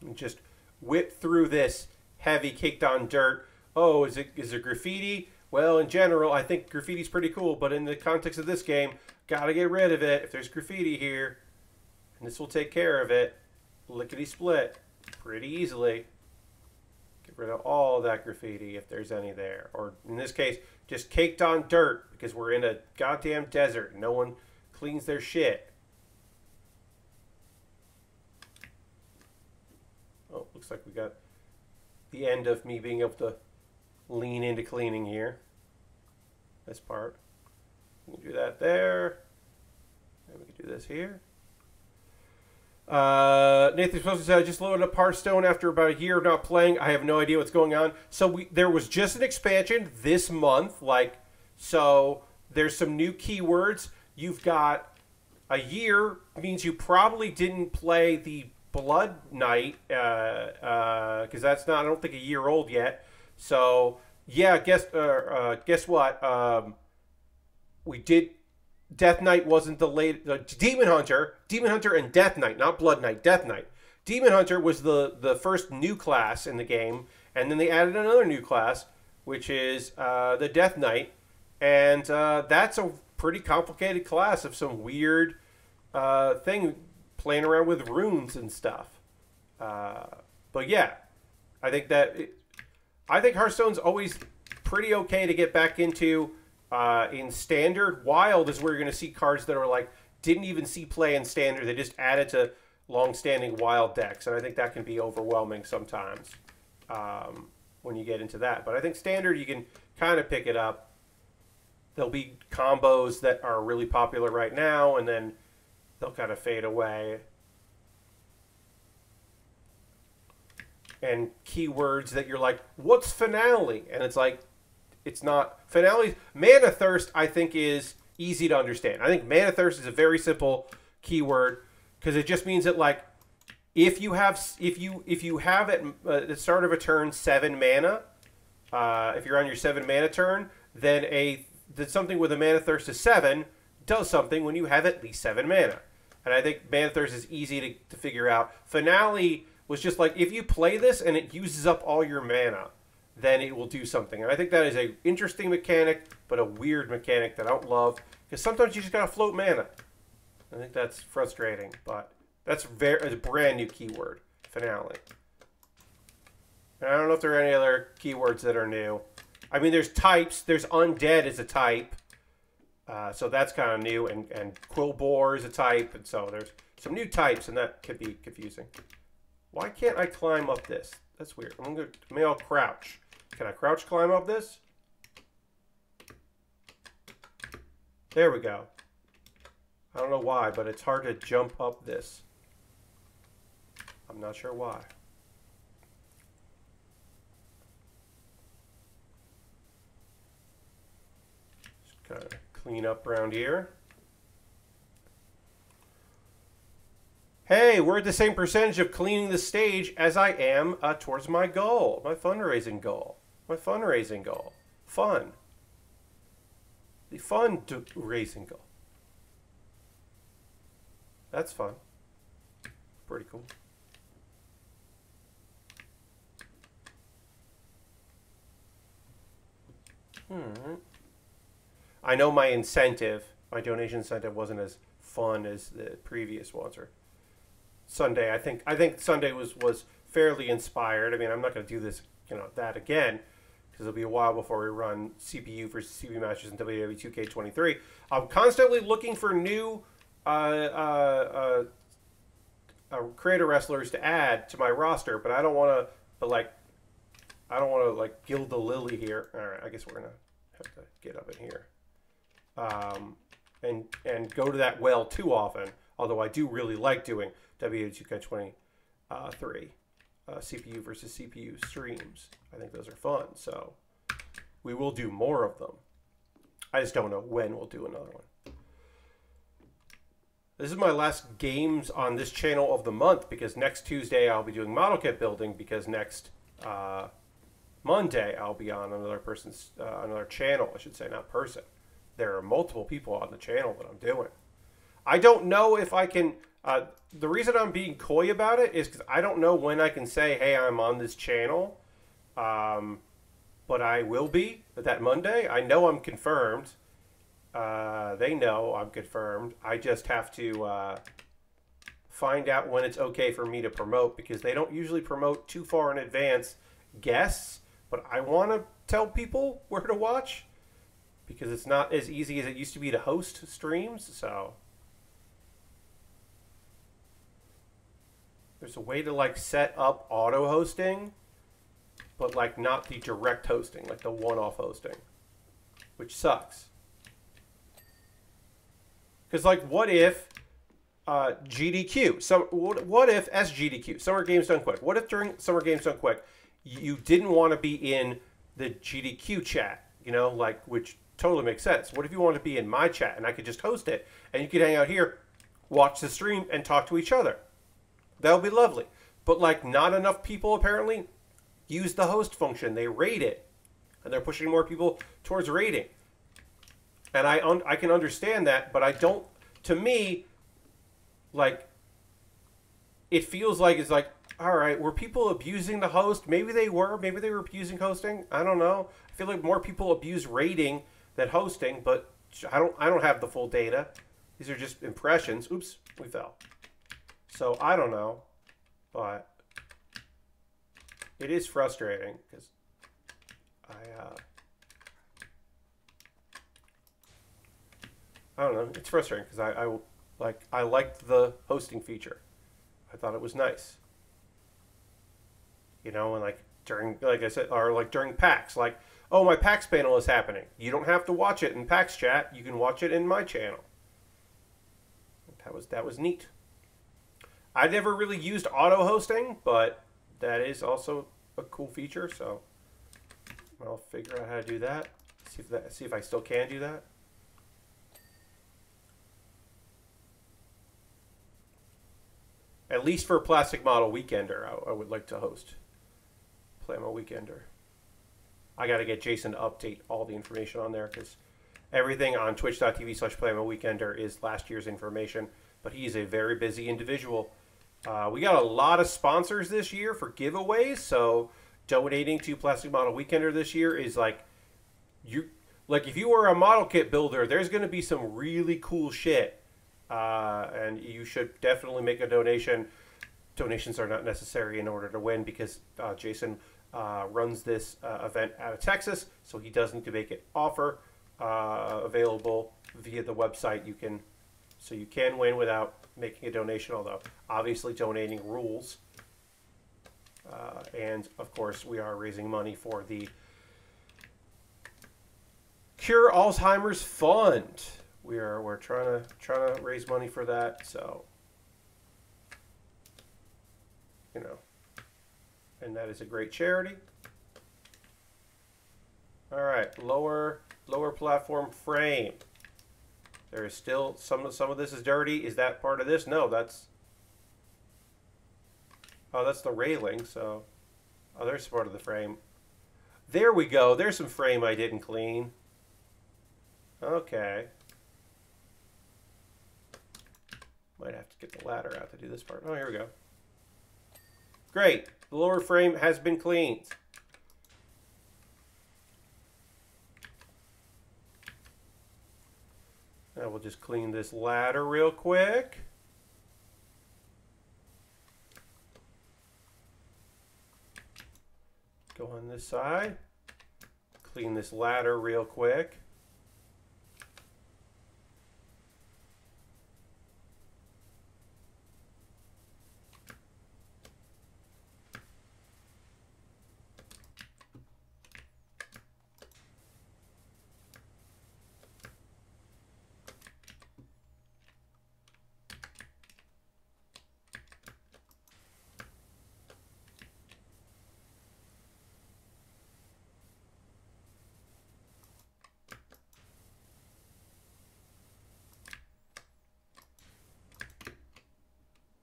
Speaker 1: And just whip through this heavy caked on dirt. Oh, is it graffiti? Well, in general, I think graffiti's pretty cool, but in the context of this game, Gotta get rid of it if there's graffiti here. And this will take care of it. Lickety-split. Pretty easily. Get rid of all that graffiti if there's any there. Or in this case, just caked on dirt because we're in a goddamn desert. No one cleans their shit. Oh, looks like we got the end of me being able to lean into cleaning here. This part. We can do that there. And we can do this here. Nathan's supposed to say, I just loaded up Hearthstone after about a year of not playing. I have no idea what's going on. So there was just an expansion this month. So there's some new keywords. You've got a year, means you probably didn't play the Blood Knight, because that's not, I don't think, a year old yet. So yeah, guess what? We did. Death Knight wasn't the late. Demon Hunter and Death Knight, not Blood Knight. Death Knight. Demon Hunter was the first new class in the game, and then they added another new class, which is the Death Knight, and that's a pretty complicated class of some weird thing playing around with runes and stuff. But yeah, I think Hearthstone's always pretty okay to get back into. In Standard, Wild is where you're going to see cards that are like, didn't even see play in Standard. They just added to long-standing Wild decks, and I think that can be overwhelming sometimes when you get into that. But I think Standard, you can kind of pick it up. There'll be combos that are really popular right now, and then they'll kind of fade away. And keywords that you're like, what's Finale? And it's like, it's not. Finale. Mana Thirst, I think, is easy to understand. I think Mana Thirst is a very simple keyword because it just means that, like, if you have at the start of a turn 7 mana, if you're on your 7 mana turn, then something with a Mana Thirst of 7 does something when you have at least 7 mana. And I think Mana Thirst is easy to figure out. Finale was just like, if you play this and it uses up all your mana, then it will do something. And I think that is an interesting mechanic, but a weird mechanic that I don't love, because sometimes you just gotta float mana. I think that's frustrating, but that's a brand new keyword, Finale. And I don't know if there are any other keywords that are new. I mean, there's types. There's Undead as a type, so that's kind of new, and Quillbore is a type, and so there's some new types, and that could be confusing. Why can't I climb up this? That's weird. Maybe I'll crouch. Can I crouch climb up this? There we go. I don't know why, but it's hard to jump up this. I'm not sure why. Just kind of clean up around here. Hey, we're at the same percentage of cleaning the stage as I am towards my goal, my fundraising goal. My fundraising goal. Fun. The fund-raising goal. That's fun. Pretty cool. I know my donation incentive wasn't as fun as the previous ones. Or Sunday, I think Sunday was fairly inspired. I mean, I'm not going to do this, that again, because it'll be a while before we run CPU versus CPU matches in WWB 2K23. I'm constantly looking for new creator wrestlers to add to my roster, but I don't want to gild the lily here. All right, I guess we're gonna have to get up in here, and go to that well too often. Although I do really like doing WWB 2K23 CPU versus CPU streams. I think those are fun, so we will do more of them. I just don't know when we'll do another one. This is my last games on this channel of the month, because next Tuesday I'll be doing model kit building, because next Monday I'll be on another channel, I should say, not person. There are multiple people on the channel that I'm doing. I don't know if I can. The reason I'm being coy about it is because I don't know when I can say, hey, I'm on this channel. But I will be that Monday. I know I'm confirmed. They know I'm confirmed. I just have to find out when it's okay for me to promote, because they don't usually promote too far in advance guests, but I want to tell people where to watch because it's not as easy as it used to be to host streams. So there's a way to like set up auto hosting, but like not the direct hosting, like the one-off hosting, which sucks. Because like, what if GDQ? What if SGDQ, Summer Games Done Quick? What if during Summer Games Done Quick you didn't want to be in the GDQ chat? You know, like, which totally makes sense. What if you want to be in my chat and I could just host it and you could hang out here, watch the stream, and talk to each other? That would be lovely. But like, not enough people apparently use the host function. They rate it, and they're pushing more people towards rating. And I can understand that, but I don't. To me, like, it feels like it's like, all right, were people abusing the host? Maybe they were. Maybe they were abusing hosting. I don't know. I feel like more people abuse rating than hosting, but I don't have the full data. These are just impressions. Oops, we fell. So I don't know, but it is frustrating because I don't know. It's frustrating because I liked the hosting feature. I thought it was nice. You know, and like during, like I said, or like during PAX, like, oh, my PAX panel is happening. You don't have to watch it in PAX chat. You can watch it in my channel. That was neat. I never really used auto hosting, but that is also a cool feature. So I'll figure out how to do that. See if I still can do that. At least for Plastic Model Weekender, I would like to host Plasma Weekender. I got to get Jason to update all the information on there because everything on twitch.tv/Plasma Weekender is last year's information. But he's a very busy individual. We got a lot of sponsors this year for giveaways, so donating to Plastic Model Weekender this year is like, if you were a model kit builder, there's going to be some really cool shit. And you should definitely make a donation. Donations are not necessary in order to win because Jason runs this event out of Texas, so he does need to make an offer available via the website. You can win without making a donation, although obviously donating rules. And of course, we are raising money for the Cure Alzheimer's Fund. We're trying to raise money for that, so you know, and that is a great charity. All right, lower platform frame. There is still some of this is dirty. Is that part of this? No, that's the railing. So there's part of the frame. There we go. There's some frame I didn't clean. Okay. Might have to get the ladder out to do this part. Oh, here we go. Great. The lower frame has been cleaned. Now we'll just clean this ladder real quick. Go on this side. Clean this ladder real quick.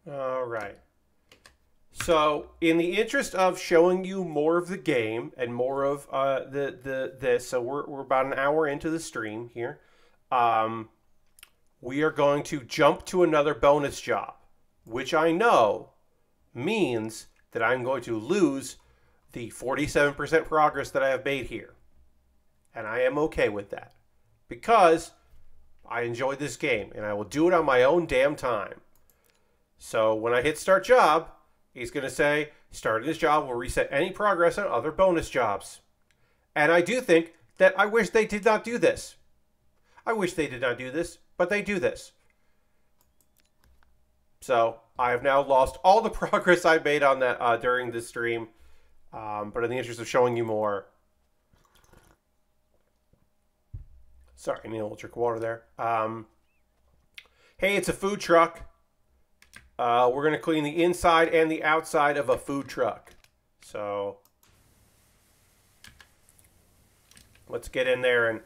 Speaker 1: All right. So, in the interest of showing you more of the game and more of this, so we're about an hour into the stream here. We are going to jump to another bonus job, which I know means that I'm going to lose the 47% progress that I have made here. And I am okay with that. Because I enjoy this game, and I will do it on my own damn time. So when I hit start job, he's going to say, starting this job will reset any progress on other bonus jobs. And I do think that I wish they did not do this. I wish they did not do this, but they do this. So I have now lost all the progress I made on that during this stream. But in the interest of showing you more... Sorry, I need a little drink of water there. Hey, it's a food truck. We're going to clean the inside and the outside of a food truck. So let's get in there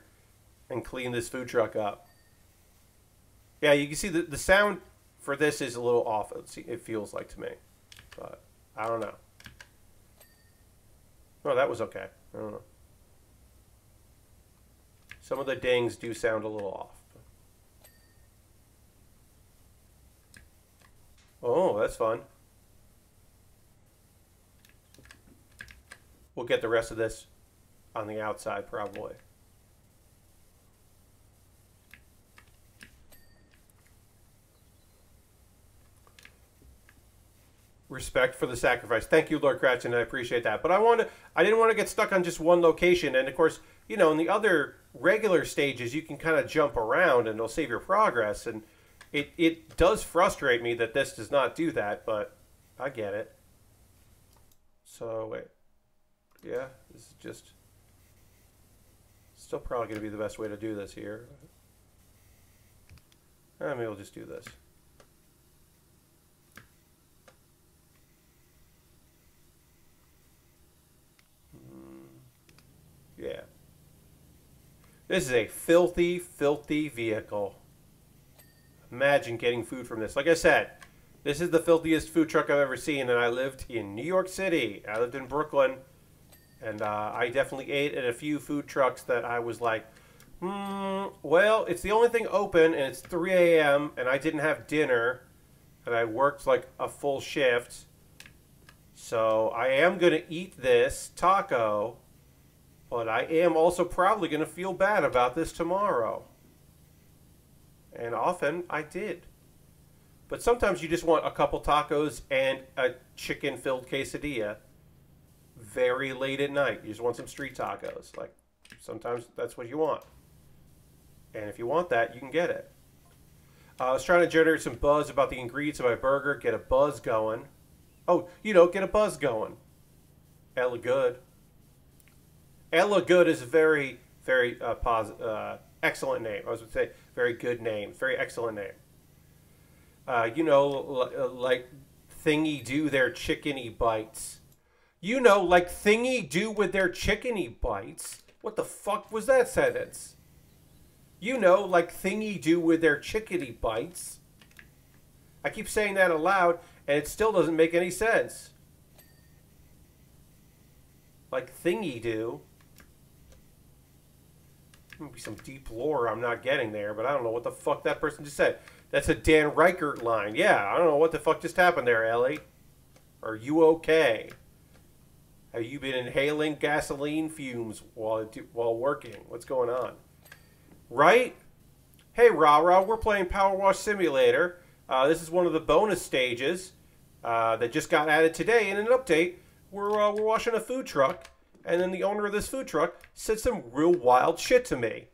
Speaker 1: and clean this food truck up. Yeah, you can see the sound for this is a little off, it feels like to me. But I don't know. Oh, that was okay. I don't know. Some of the dings do sound a little off. Oh, that's fun. We'll get the rest of this on the outside, probably. Respect for the sacrifice. Thank you, Lord Cratchit, I appreciate that. But I didn't want to get stuck on just one location. And of course, you know, in the other regular stages, you can kind of jump around and it'll save your progress. And it does frustrate me that this does not do that, but I get it. So, wait. Yeah, this is just... Still probably going to be the best way to do this here. Maybe we'll just do this. Yeah. This is a filthy, filthy vehicle. Imagine getting food from this. Like I said, this is the filthiest food truck I've ever seen, and I lived in New York City. I lived in Brooklyn, and I definitely ate at a few food trucks that I was like, well, it's the only thing open, and it's 3 a.m., and I didn't have dinner, and I worked like a full shift. So I am going to eat this taco, but I am also probably going to feel bad about this tomorrow. And often I did. But sometimes you just want a couple tacos and a chicken-filled quesadilla very late at night. You just want some street tacos. Like, sometimes that's what you want. And if you want that, you can get it. I was trying to generate some buzz about the ingredients of my burger. Get a buzz going. Oh, you know, get a buzz going. Ella Good. Ella Good is a very, very excellent name. I was going to say very good name. Very excellent name. You know, like Thingy do their chickeny bites. You know, like Thingy do with their chickeny bites. What the fuck was that sentence? You know, like Thingy do with their chickeny bites. I keep saying that aloud, and it still doesn't make any sense. Like Thingy do. Maybe some deep lore I'm not getting there, but I don't know what the fuck that person just said. That's a Dan Reichert line. Yeah, I don't know what the fuck just happened there, Ellie. Are you okay? Have you been inhaling gasoline fumes while working? What's going on? Right? Hey, Rah-Rah, we're playing PowerWash Simulator. This is one of the bonus stages that just got added today. In an update, we're washing a food truck, and then the owner of this food truck said some real wild shit to me.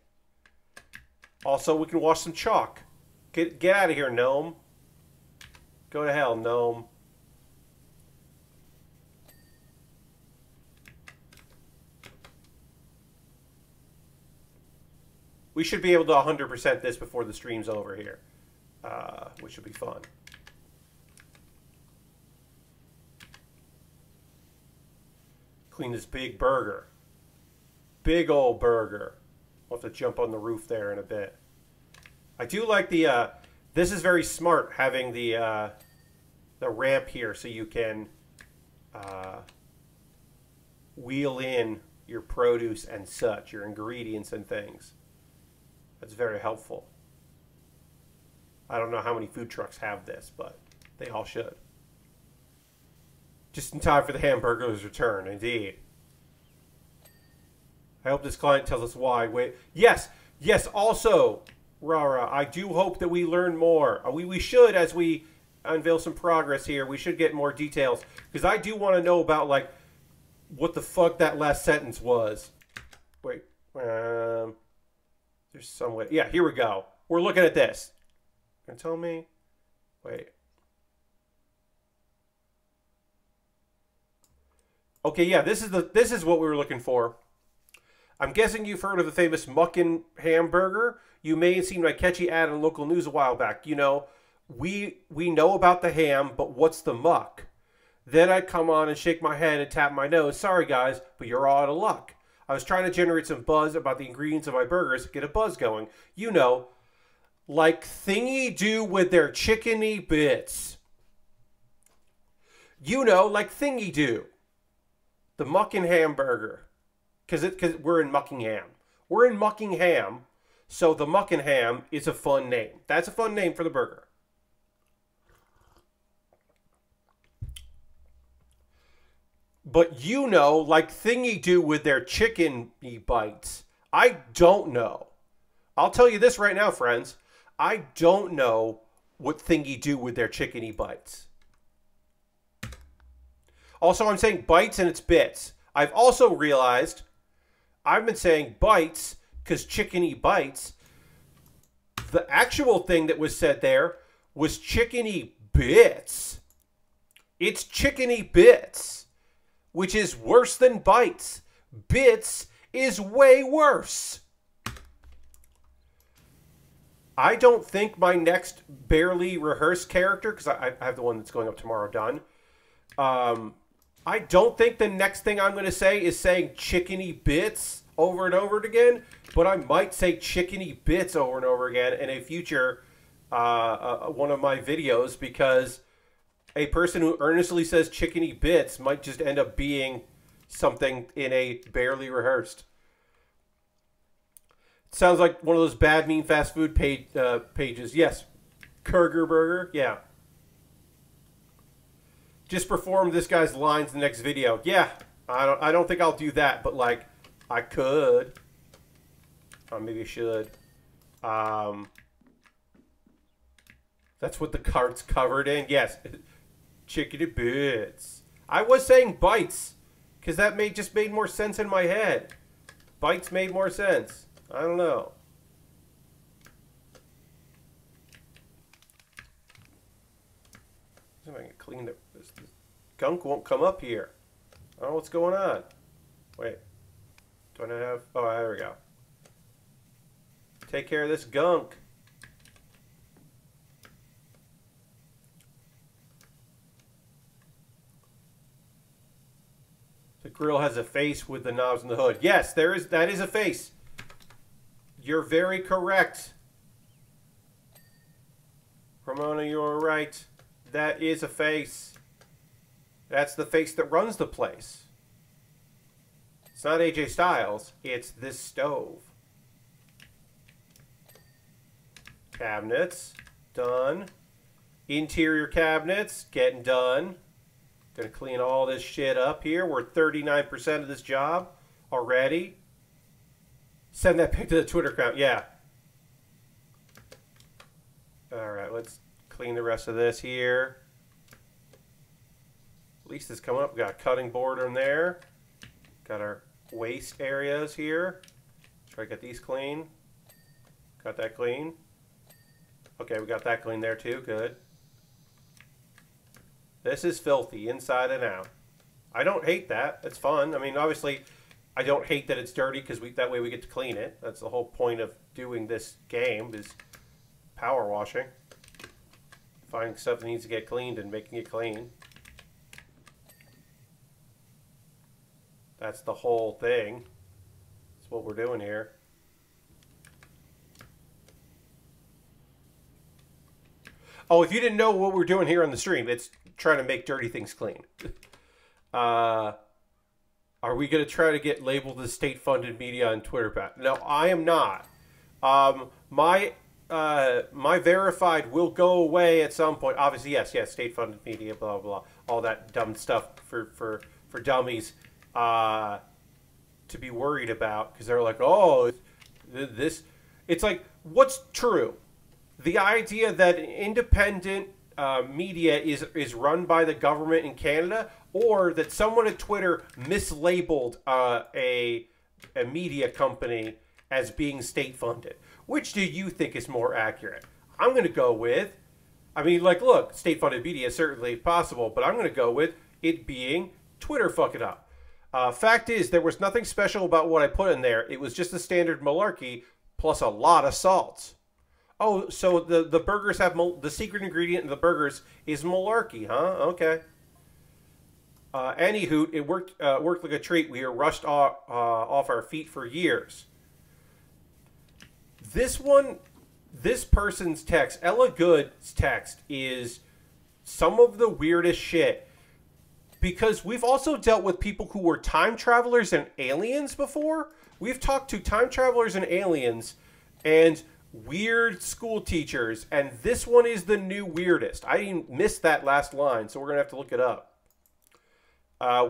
Speaker 1: Also, we can wash some chalk. Get out of here, gnome. Go to hell, gnome. We should be able to 100% this before the stream's over here, which would be fun. Clean this big burger. Big old burger. We'll have to jump on the roof there in a bit. I do like the, this is very smart, having the ramp here so you can wheel in your produce and such, your ingredients and things. That's very helpful. I don't know how many food trucks have this, but they all should. Just in time for the hamburger's return, indeed. I hope this client tells us why. Wait, yes, also, Rara, I do hope that we learn more. We should, as we unveil some progress here, we should get more details. Because I do want to know about, like, what the fuck that last sentence was. Wait. There's some way. Yeah, here we go. We're looking at this. Can you tell me? Wait. Okay, yeah, this is what we were looking for. I'm guessing you've heard of the famous Muckin hamburger. You may have seen my catchy ad on local news a while back. You know, we know about the ham, but what's the muck? Then I'd come on and shake my head and tap my nose. Sorry, guys, but you're all out of luck. I was trying to generate some buzz about the ingredients of my burgers, get a buzz going. You know, like Thingy do with their chickeny bits. You know, like Thingy do. The Muckin hamburger. Because we're in Muckingham. We're in Muckingham, so the Muckingham is a fun name. That's a fun name for the burger. But you know, like Thingy do with their chickeny bites. I don't know. I'll tell you this right now, friends. I don't know what Thingy do with their chickeny bites. Also, I'm saying bites and it's bits. I've also realized I've been saying bites because chickeny bites. The actual thing that was said there was chickeny bits. It's chickeny bits, which is worse than bites. Bits is way worse. I don't think my next barely rehearsed character, because I have the one that's going up tomorrow done. I don't think the next thing I'm going to say is saying chickeny bits over and over again, but I might say chickeny bits over and over again in a future one of my videos, because a person who earnestly says chickeny bits might just end up being something in a barely rehearsed. It sounds like one of those bad mean fast food pages. Yes. Kurger Burger. Yeah. Just perform this guy's lines in the next video. Yeah. I don't think I'll do that, but like I could. Or maybe I should. That's what the cart's covered in. Yes. Chickeny bits. I was saying bites, because that just made more sense in my head. Bites made more sense. I don't know. See if I can clean this gunk won't come up here. I don't know what's going on. Wait. Do I not have... Oh, there we go. Take care of this gunk. The grill has a face with the knobs and the hood. Yes, that is a face. You're very correct. Ramona, you're right. That is a face. That's the face that runs the place. It's not AJ Styles. It's this stove. Cabinets. Done. Interior cabinets. Getting done. Gonna clean all this shit up here. We're 39% of this job already. Send that pic to the Twitter account. Yeah. Alright, let's clean the rest of this here. At least it's coming up. We got a cutting board in there. Got our waste areas here. Try to get these clean. Got that clean. Okay, we got that clean there too. Good. This is filthy inside and out. I don't hate that. It's fun. I mean, obviously, I don't hate that it's dirty because that way we get to clean it. That's the whole point of doing this game, is power washing. Finding stuff that needs to get cleaned and making it clean. That's the whole thing. That's what we're doing here. Oh, if you didn't know what we're doing here on the stream, it's trying to make dirty things clean. Are we going to try to get labeled as state-funded media on Twitter, Pat? No, I am not. My verified will go away at some point. Obviously, yes, state-funded media, blah, blah, blah. All that dumb stuff for dummies to be worried about, because they're like, oh, this... It's like what's true? The idea that independent media is run by the government in Canada, or that someone at Twitter mislabeled a media company as being state funded. Which do you think is more accurate? I'm going to go with, I mean, like, look, state funded media is certainly possible, but I'm going to go with it being Twitter fuck it up. Fact is, there was nothing special about what I put in there. It was just a standard malarkey plus a lot of salt. Oh, so the burgers have the secret ingredient in the burgers is malarkey, huh? Okay. Anywho, it worked like a treat. We were rushed off our feet for years. This person's text, Ella Good's text, is some of the weirdest shit. Because we've also dealt with people who were time travelers and aliens before. We've talked to time travelers and aliens and weird school teachers, and this one is the new weirdest. I missed that last line, so we're going to have to look it up.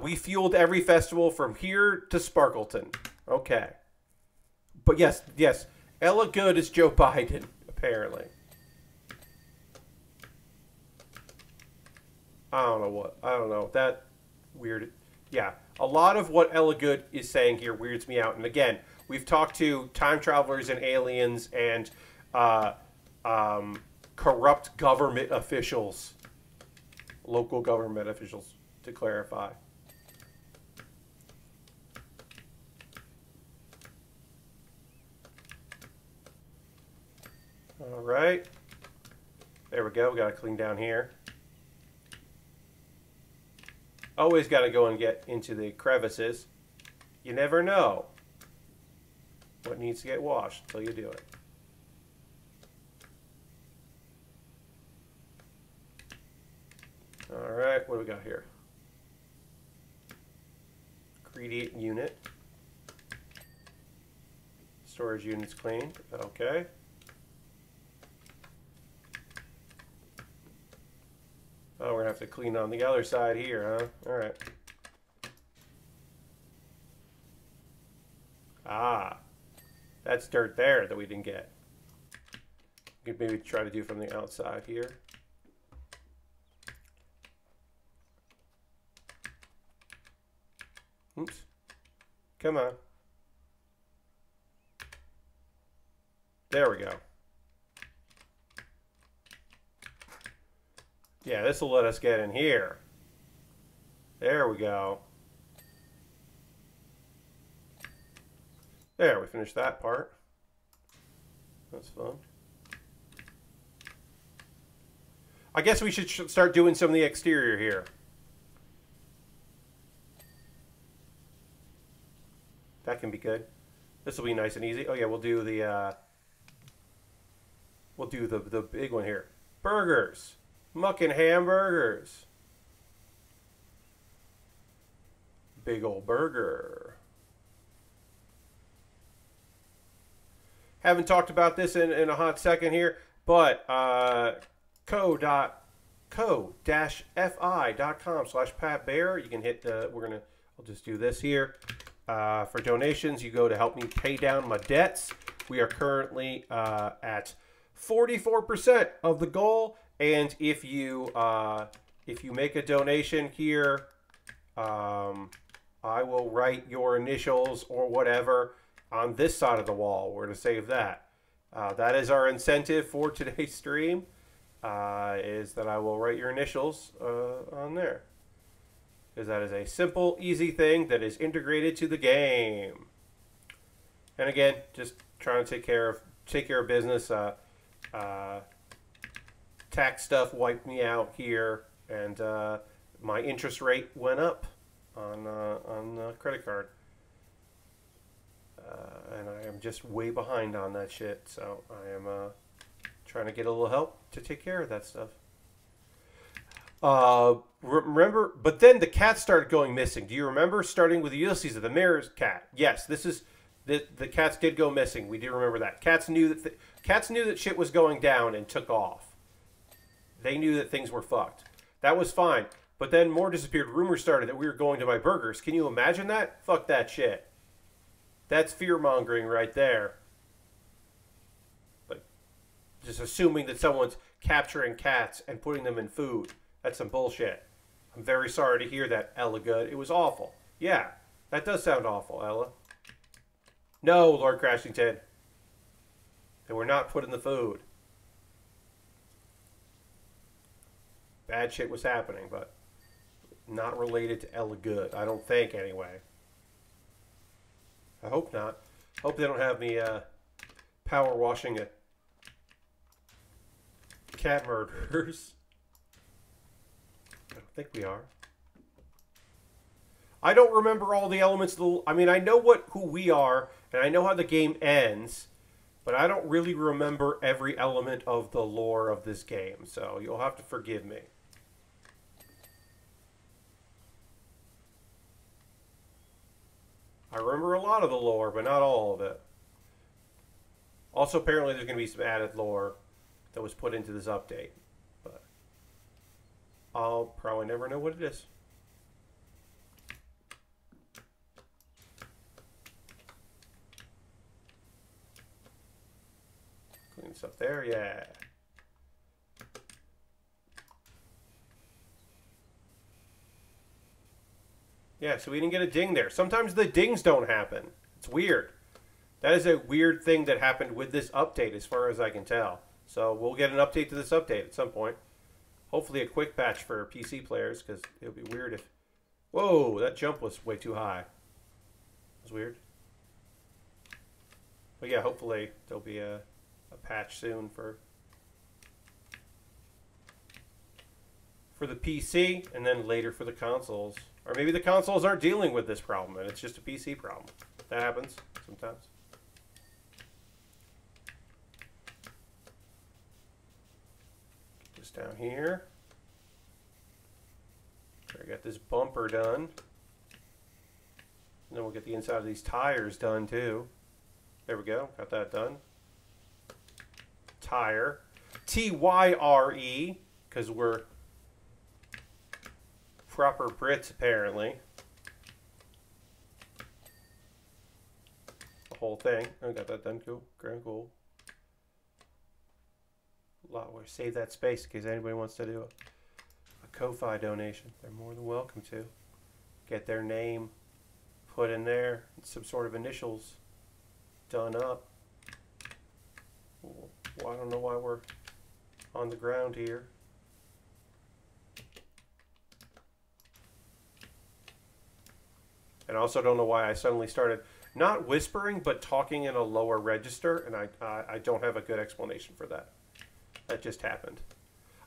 Speaker 1: We fueled every festival from here to Sparkleton. Okay. But yes, Ella Good is Joe Biden, apparently. I don't know. That weird. Yeah. A lot of what Ella Good is saying here weirds me out. And again, we've talked to time travelers and aliens and corrupt government officials, local government officials, to clarify. All right. There we go. We got to clean down here. Always got to go and get into the crevices. You never know what needs to get washed until you do it. All right, what do we got here? Ingredient unit. Storage unit's cleaned. Okay. Oh, we're going to have to clean on the other side here, huh? All right. Ah. That's dirt there that we didn't get. We could maybe try to do from the outside here. Oops. Come on. There we go. Yeah, this will let us get in here. There we go. There, we finished that part. That's fun. I guess we should start doing some of the exterior here. That can be good. This will be nice and easy. Oh yeah, we'll do the big one here. Burgers. Muckin' hamburgers. Big old burger. Haven't talked about this in a hot second here, but co-fi.com/PatBear. You can hit the, I'll just do this here. For donations, you go to help me pay down my debts. We are currently at 44% of the goal. And if you make a donation here, I will write your initials or whatever on this side of the wall. We're going to save that. That is our incentive for today's stream, is that I will write your initials on there. Because that is a simple, easy thing that is integrated to the game. And again, just trying to take care of business. Tax stuff wiped me out here, and my interest rate went up on the credit card. And I am just way behind on that shit, so I am trying to get a little help to take care of that stuff. Remember, but then the cat started going missing. Do you remember, starting with Ulysses, the mayor's cat? Yes, this is the cats did go missing. We do remember that. Cats knew that shit was going down and took off. They knew that things were fucked. That was fine. But then more disappeared. Rumors started that we were going to buy burgers. Can you imagine that? Fuck that shit. That's fear-mongering right there. just assuming that someone's capturing cats and putting them in food. That's some bullshit. I'm very sorry to hear that, Ella Good. It was awful. Yeah, that does sound awful, Ella. No, Lord Crashington. They were not put in the food. Bad shit was happening, but not related to Ella Good. I don't think, anyway. I hope not. Hope they don't have me power washing a cat murderers. I don't think we are. I don't remember all the elements of the... I mean, I know who we are, and I know how the game ends, but I don't really remember every element of the lore of this game, so you'll have to forgive me. I remember a lot of the lore, but not all of it. Also, apparently there's going to be some added lore that was put into this update, but I'll probably never know what it is. Clean this up there, yeah. Yeah, so we didn't get a ding there. Sometimes the dings don't happen. It's weird. That is a weird thing that happened with this update as far as I can tell. So we'll get an update to this update at some point. Hopefully a quick patch for PC players, because it would be weird if... Whoa, that jump was way too high. It was weird. But yeah, hopefully there'll be a patch soon for the PC, and then later for the consoles. Or maybe the consoles aren't dealing with this problem, and it's just a PC problem. That happens sometimes. Get this down here. I got this bumper done. And then we'll get the inside of these tires done too. There we go. Got that done. Tire. T-Y-R-E, because we're proper Brits, apparently. The whole thing. I got that done. Cool. Grand cool. A lot more. Save that space in case anybody wants to do a Ko-Fi donation. They're more than welcome to. Get their name put in there. Some sort of initials done up. Well, I don't know why we're on the ground here. And I also don't know why I suddenly started not whispering, but talking in a lower register, and I don't have a good explanation for that. That just happened.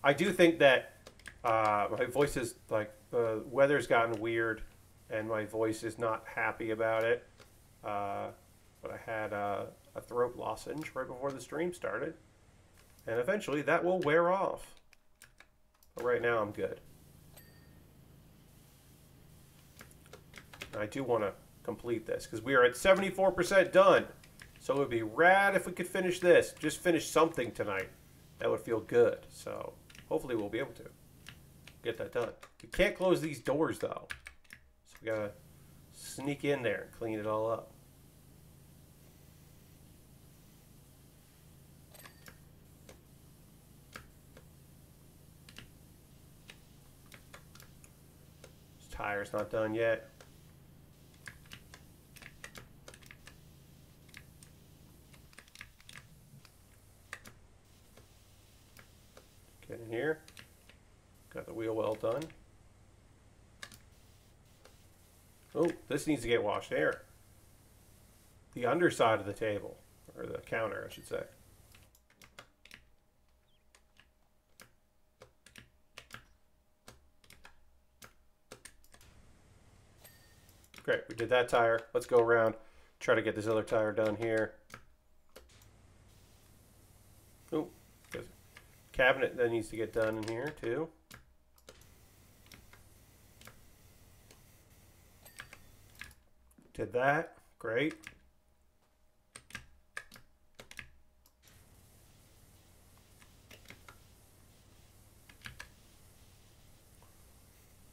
Speaker 1: I do think that my voice is, like, the weather's gotten weird, and my voice is not happy about it. But I had a throat lozenge right before the stream started, and eventually that will wear off. But right now I'm good. I do want to complete this because we are at 74% done. So it would be rad if we could finish this. Just finish something tonight. That would feel good. So hopefully we'll be able to get that done. We can't close these doors though. So we gotta sneak in there and clean it all up. This tire's not done yet. Get in here. Got the wheel well done. Oh, this needs to get washed there. The underside of the table, or the counter, I should say. Great, we did that tire. Let's go around, try to get this other tire done here. Oh, cabinet that needs to get done in here too. Did that. Great.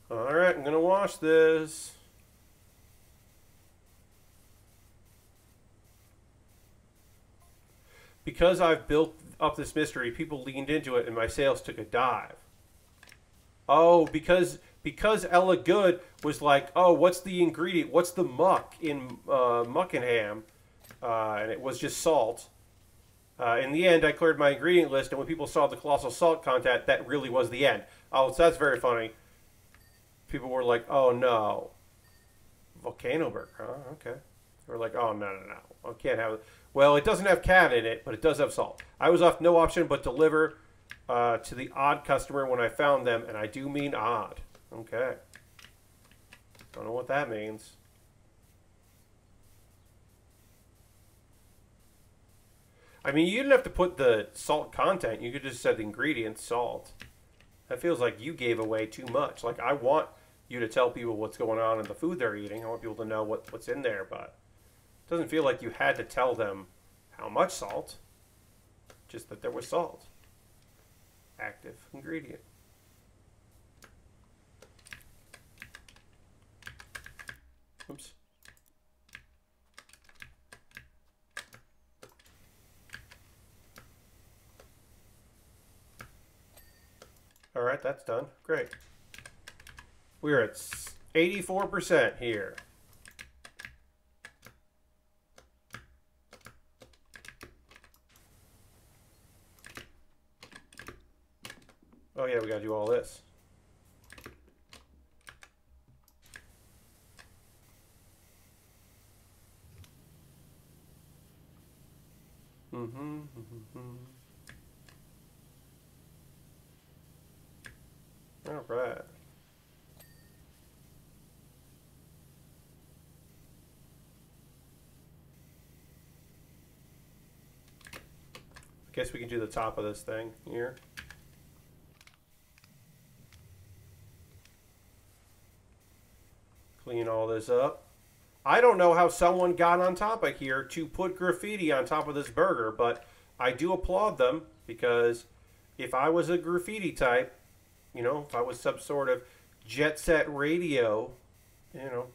Speaker 1: All right, I'm gonna wash this. Because I've built up this mystery, people leaned into it and my sales took a dive. Oh, because Ella Good was like, oh, what's the ingredient? What's the muck in Muckenham? And it was just salt. In the end, I cleared my ingredient list, and when people saw the colossal salt content, that really was the end. Oh, so that's very funny. People were like, oh no. Volcano burger, huh? Okay. They were like, oh, no. I can't have it. Well, it doesn't have cat in it, but it does have salt. I was off no option but deliver to the odd customer when I found them, and I do mean odd. Okay. Don't know what that means. I mean, you didn't have to put the salt content. You could just said the ingredients, salt. That feels like you gave away too much. Like, I want you to tell people what's going on in the food they're eating. I want people to know what's in there, but it doesn't feel like you had to tell them how much salt. Just that there was salt. Active ingredient. Oops. All right, that's done. Great. We're at 84% here. Oh yeah, we gotta do all this. All right. I guess we can do the top of this thing here. Clean all this up. I don't know how someone got on top of here to put graffiti on top of this burger, but I do applaud them, because if I was a graffiti type, you know, if I was some sort of jet set radio, you know,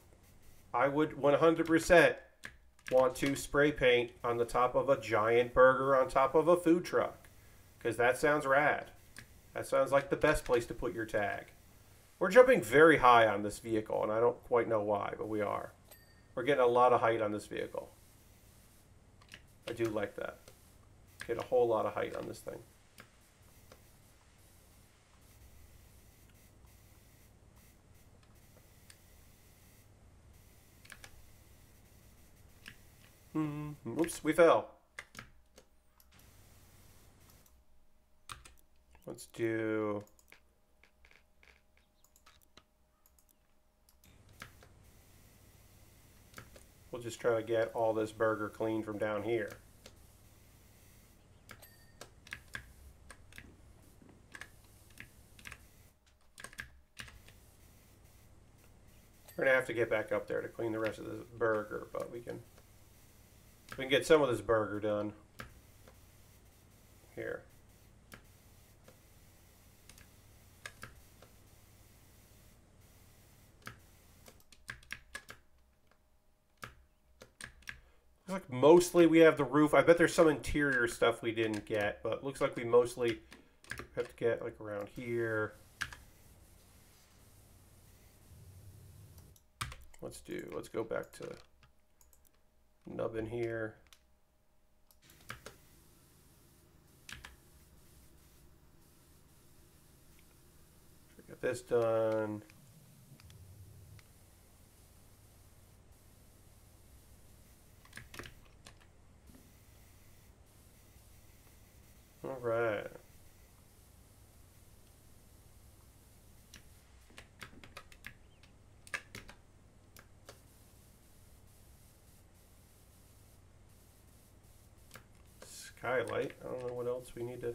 Speaker 1: I would 100% want to spray paint on the top of a giant burger on top of a food truck, because that sounds rad. That sounds like the best place to put your tag. We're jumping very high on this vehicle, and I don't quite know why, but we are. We're getting a lot of height on this vehicle. I do like that. Get a whole lot of height on this thing. Oops, we fell. Let's do... We'll just try to get all this burger clean from down here. We're gonna have to get back up there to clean the rest of this burger, but we can get some of this burger done here. Looks like mostly we have the roof. I bet there's some interior stuff we didn't get, but it looks like we mostly have to get like around here. Let's go back to nubbin here. Get this done. All right. Skylight. I don't know what else we need to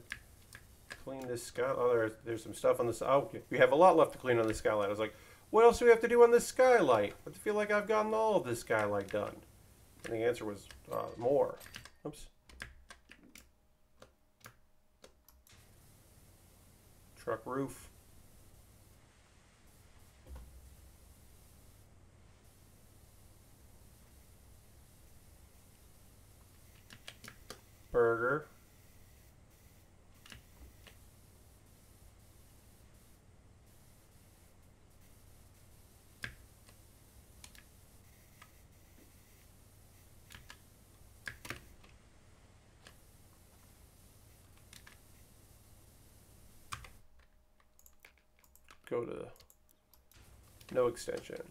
Speaker 1: clean this skylight. Oh, there's some stuff on this. Oh, okay. We have a lot left to clean on the skylight. I was like, what else do we have to do on this skylight? I feel like I've gotten all of this skylight done. And the answer was more. Oops. Truck roof. Burger. go to no extension.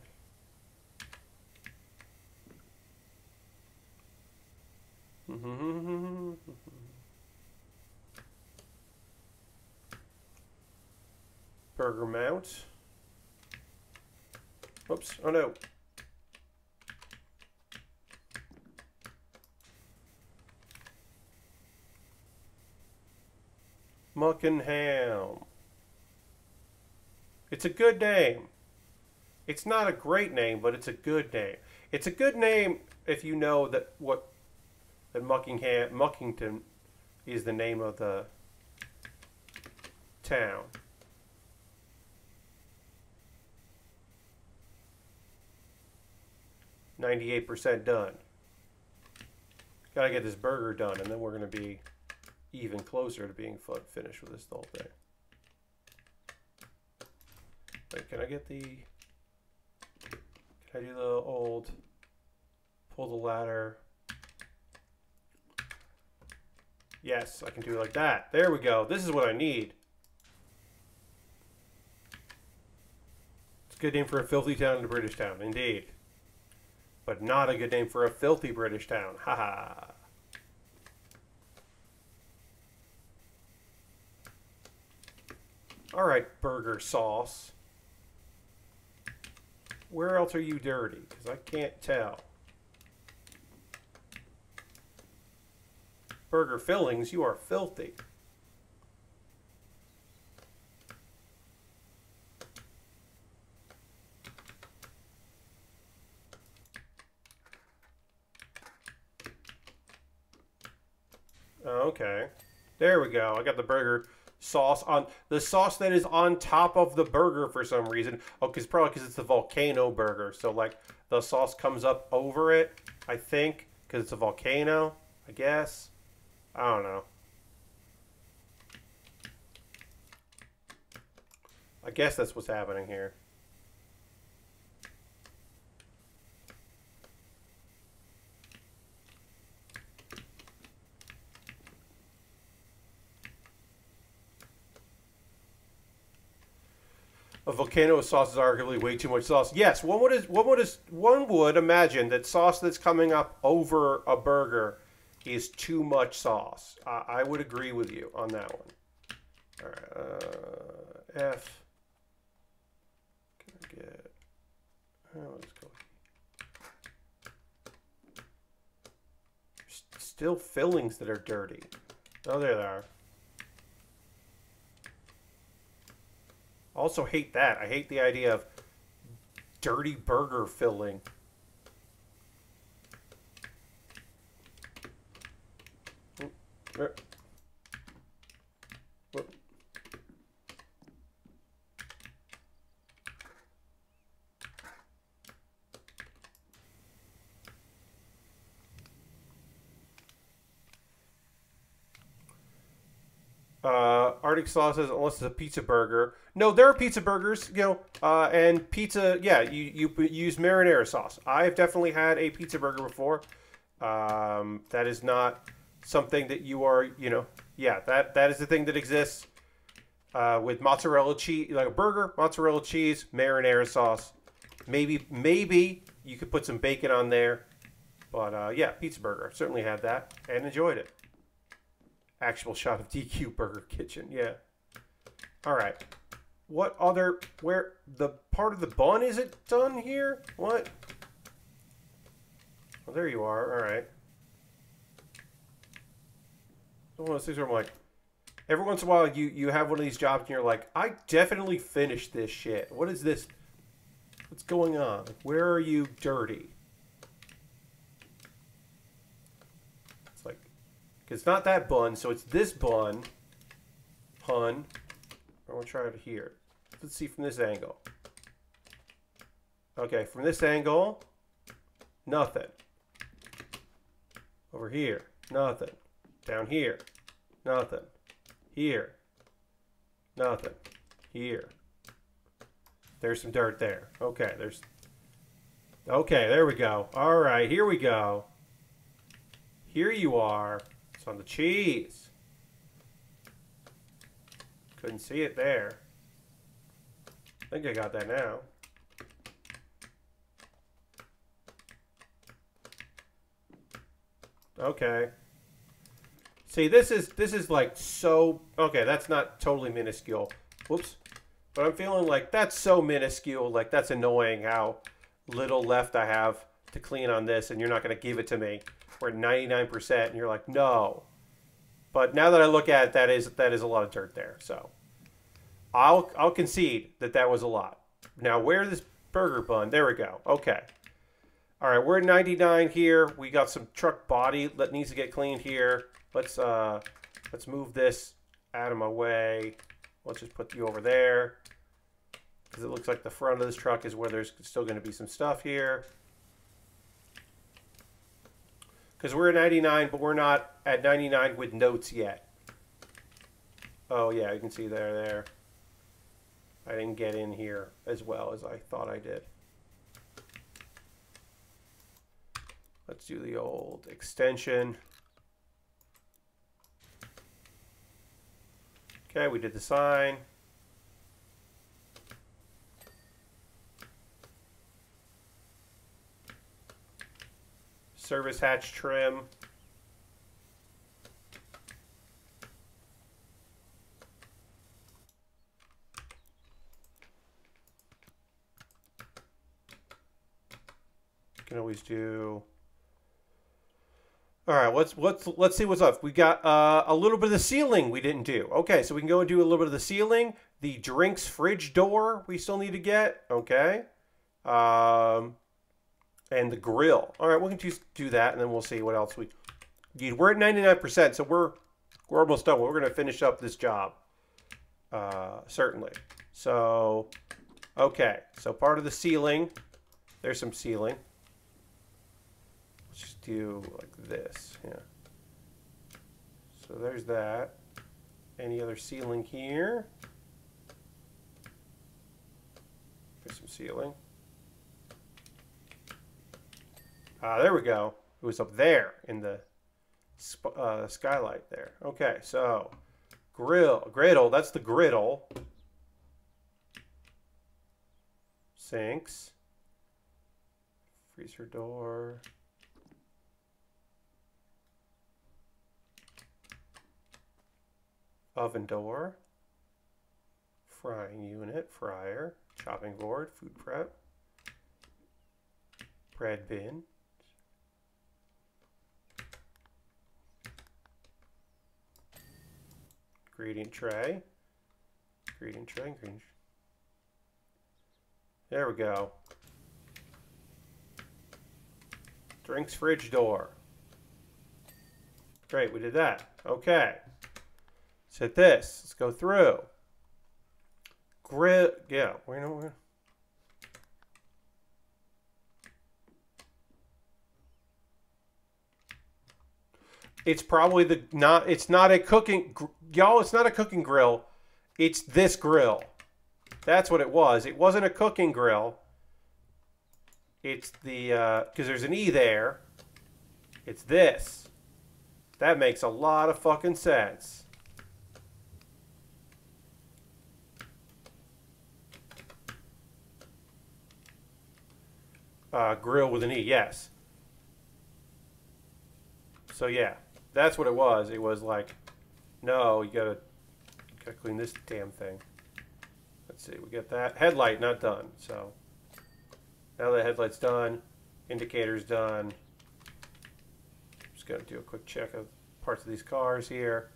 Speaker 1: Burger mount. Oops. Oh no. Muck and Ham. It's a good name. It's not a great name, but it's a good name. It's a good name if you know that Muckington is the name of the town. %98 done. Gotta get this burger done, and then we're gonna be even closer to being finished with this whole thing. Wait, can I get the... Can I do the old... Pull the ladder? Yes, I can do it like that. There we go. This is what I need. It's a good name for a filthy town in a British town, indeed. But not a good name for a filthy British town. Haha. Alright, burger sauce. Where else are you dirty? Because I can't tell. Burger fillings, you are filthy. Okay. There we go. I got the burger sauce on the sauce that is on top of the burger for some reason. Oh, probably because it's the volcano burger. So like the sauce comes up over it, I think, because it's a volcano, I guess. I don't know. I guess that's what's happening here. A volcano sauce is arguably way too much sauce. Yes, one would imagine that sauce that's coming up over a burger is too much sauce. I would agree with you on that one. All right, F. Can I get? Oh, let's go. Still fillings that are dirty. Oh, there they are. Also hate that. I hate the idea of dirty burger filling. Arctic sauces, unless it's a pizza burger. No, there are pizza burgers, you know, and pizza, yeah, you use marinara sauce. I've definitely had a pizza burger before. That is not something that you are, you know, yeah, that is the thing that exists with mozzarella cheese, like a burger, mozzarella cheese, marinara sauce. Maybe you could put some bacon on there. But yeah, pizza burger. Certainly had that and enjoyed it. Actual shot of DQ Burger Kitchen, yeah. All right. What other, where, the part of the bun, is it done here? What? Well, there you are, all right. One of those things where I'm like, every once in a while you have one of these jobs and you're like, I definitely finished this shit. What is this? What's going on? Like, where are you dirty? It's not that bun, so it's this bun. Pun. I'm going to try it here. Let's see from this angle. Okay, from this angle, nothing. Over here, nothing. Down here, nothing. Here, nothing. Here. There's some dirt there. Okay, there's... Okay, there we go. All right, here we go. Here you are. On the cheese. Couldn't see it there. I think I got that now. Okay. See, this is like so... Okay, that's not totally minuscule. Whoops. But I'm feeling like that's so minuscule. Like, that's annoying how little left I have to clean on this, and you're not going to give it to me. We're at 99%, and you're like, no. But now that I look at it, that is a lot of dirt there. So I'll concede that was a lot. Now, where's this burger bun? There we go. Okay. All right, we're at 99 here. We got some truck body that needs to get cleaned here. Let's move this out of my way. Let's just put you over there, because it looks like the front of this truck is where there's still going to be some stuff here. Because we're at 99, but we're not at 99 with notes yet. Oh yeah, you can see there. I didn't get in here as well as I thought I did. Let's do the old extension. Okay, we did the sign. Service hatch trim. You can always do... All right, let's see what's up. We got a little bit of the ceiling we didn't do. Okay, so we can go and do a little bit of the ceiling. The drinks fridge door we still need to get. Okay. And the grill. All right, we can just do that, and then we'll see what else we need. We're at 99%, so we're almost done. We're going to finish up this job, certainly. So, okay. So part of the ceiling, there's some ceiling. Let's just do like this, yeah. So there's that. Any other ceiling here? There's some ceiling. There we go. It was up there in the skylight there. Okay, so griddle, that's the griddle. Sinks. Freezer door. Oven door. Frying unit, fryer, chopping board, food prep. Bread bin. Ingredient tray. Ingredient tray. There we go. Drinks fridge door. Great, we did that. Okay. Let's hit this. Let's go through. Grill. Yeah, where? It's probably it's not a cooking, y'all, it's not a cooking grill. It's this grill. That's what it was. It wasn't a cooking grill. It's the, because there's an E there. It's this. That makes a lot of fucking sense. Grill with an E, yes. So yeah. That's what it was. It was like, no, you gotta clean this damn thing. Let's see, we get that. Headlight not done. So now the headlight's done, indicator's done. Just gonna do a quick check of parts of these cars here.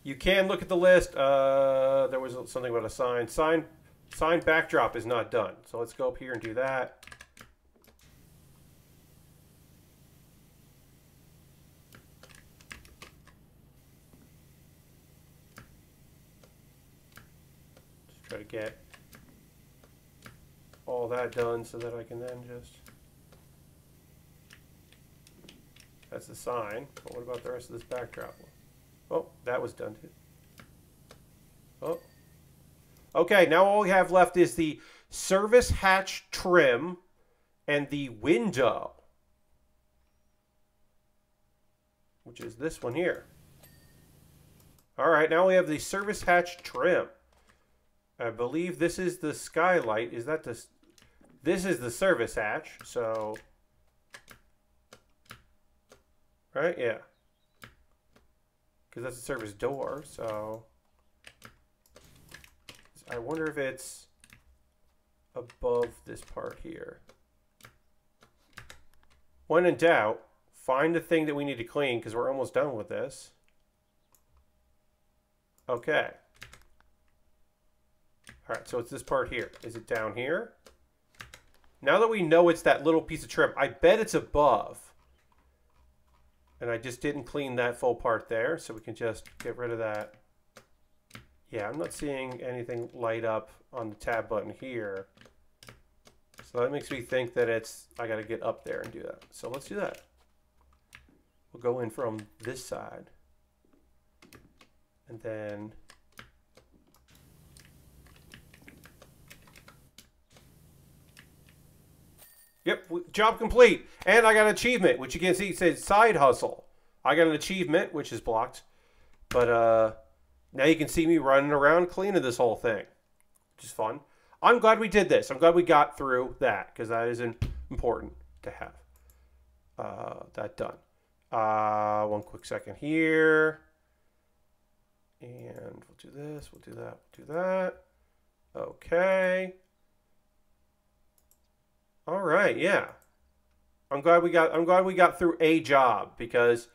Speaker 1: You can look at the list. There was something about a sign. Sign backdrop is not done. So let's go up here and do that. Try to get all that done so that I can then just... That's the sign. But what about the rest of this backdrop? Oh, that was done too. Oh. Okay, now all we have left is the service hatch trim and the window, which is this one here. All right, now we have the service hatch trim. I believe this is the skylight. Is that the... This is the service hatch, so... Right? Yeah. Because that's the service door, so... I wonder if it's above this part here. When in doubt, find the thing that we need to clean, because we're almost done with this. Okay. Alright, so it's this part here. Is it down here? Now that we know it's that little piece of trim, I bet it's above. And I just didn't clean that full part there, so we can just get rid of that. Yeah, I'm not seeing anything light up on the tab button here. So that makes me think that it's, I gotta get up there and do that. So let's do that. We'll go in from this side. And then... Yep, job complete. And I got an achievement, which you can see, it says side hustle. I got an achievement, which is blocked. But now you can see me running around cleaning this whole thing, which is fun. I'm glad we did this. I'm glad we got through that, because that is important to have that done. One quick second here. And we'll do this, we'll do that, we'll do that. Okay. All right, yeah. I'm glad we got through a job, because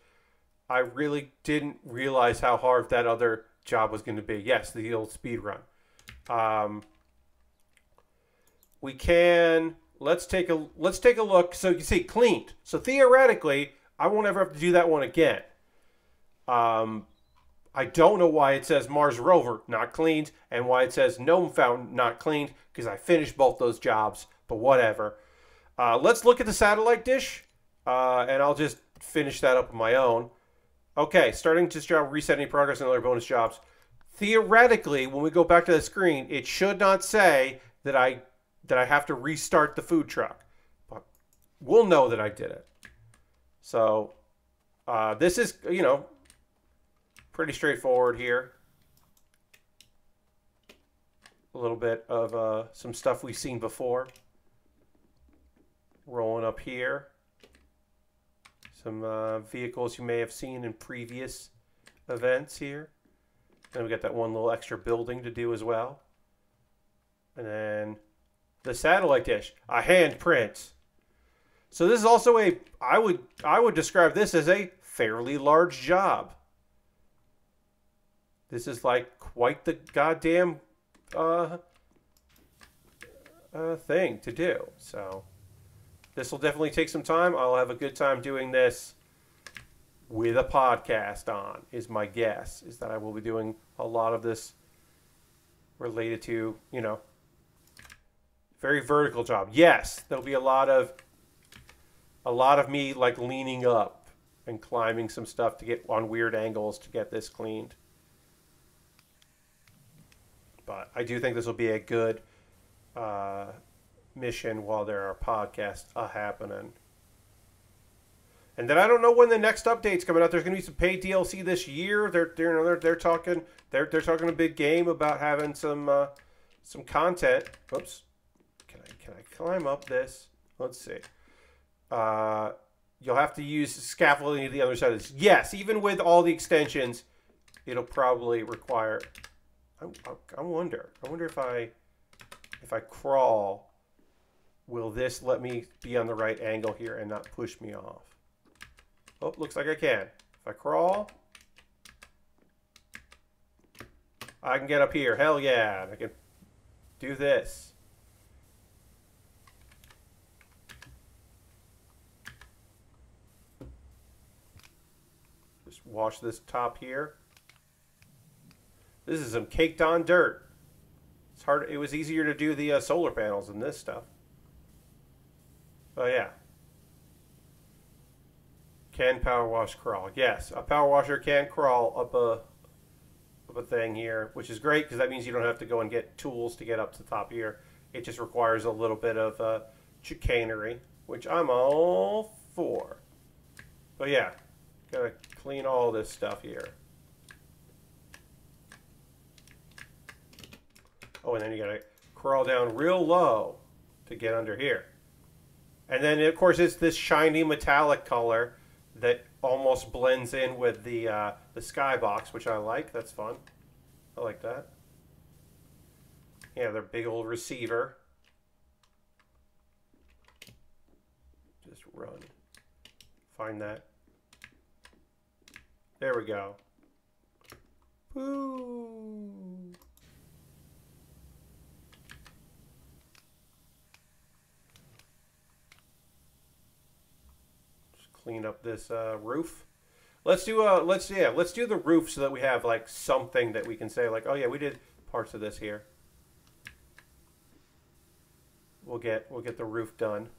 Speaker 1: I really didn't realize how hard that other job was going to be. Yes, the old speed run. We can let's take a look. So you see cleaned. So theoretically, I won't ever have to do that one again. I don't know why it says Mars rover not cleaned and why it says gnome fountain not cleaned, because I finished both those jobs, but whatever. Let's look at the satellite dish, and I'll just finish that up on my own. Okay, starting this job, reset any progress and other bonus jobs. Theoretically, when we go back to the screen, it should not say that I have to restart the food truck, but we'll know that I did it. So this is, you know, pretty straightforward here. A little bit of some stuff we've seen before. Rolling up here. Some vehicles you may have seen in previous events here. Then we got that one little extra building to do as well. And then the satellite dish, a handprint. So this is also a, I would describe this as a fairly large job. This is like quite the goddamn thing to do. So this will definitely take some time. I'll have a good time doing this with a podcast on, is my guess. Is that I will be doing a lot of this related to, you know, very vertical job. Yes, there'll be a lot of me like leaning up and climbing some stuff to get on weird angles to get this cleaned. But I do think this will be a good mission while there are podcasts happening. And then I don't know when the next update's coming out. There's going to be some paid DLC this year. They're talking a big game about having some content. Oops, can I climb up this? Let's see. You'll have to use scaffolding to the other side of this. Yes, even with all the extensions, it'll probably require. I wonder if I crawl, will this let me be on the right angle here and not push me off? Oh, looks like I can. If I crawl, I can get up here. Hell yeah, I can do this. Just wash this top here. This is some caked on dirt. It's hard. It was easier to do the solar panels than this stuff. Oh yeah. Can power wash crawl? Yes, a power washer can crawl up a thing here, which is great because that means you don't have to go and get tools to get up to the top here. It just requires a little bit of chicanery, which I'm all for. But yeah, gotta clean all this stuff here. Oh, and then you gotta crawl down real low to get under here. And then, of course, it's this shiny metallic color that almost blends in with the skybox, which I like. That's fun. I like that. Yeah, their big old receiver. Just run. Find that. There we go. Woo! Just clean up this roof. Let's do the roof so that we have like something that we can say like, oh yeah, we did parts of this here. We'll get the roof done,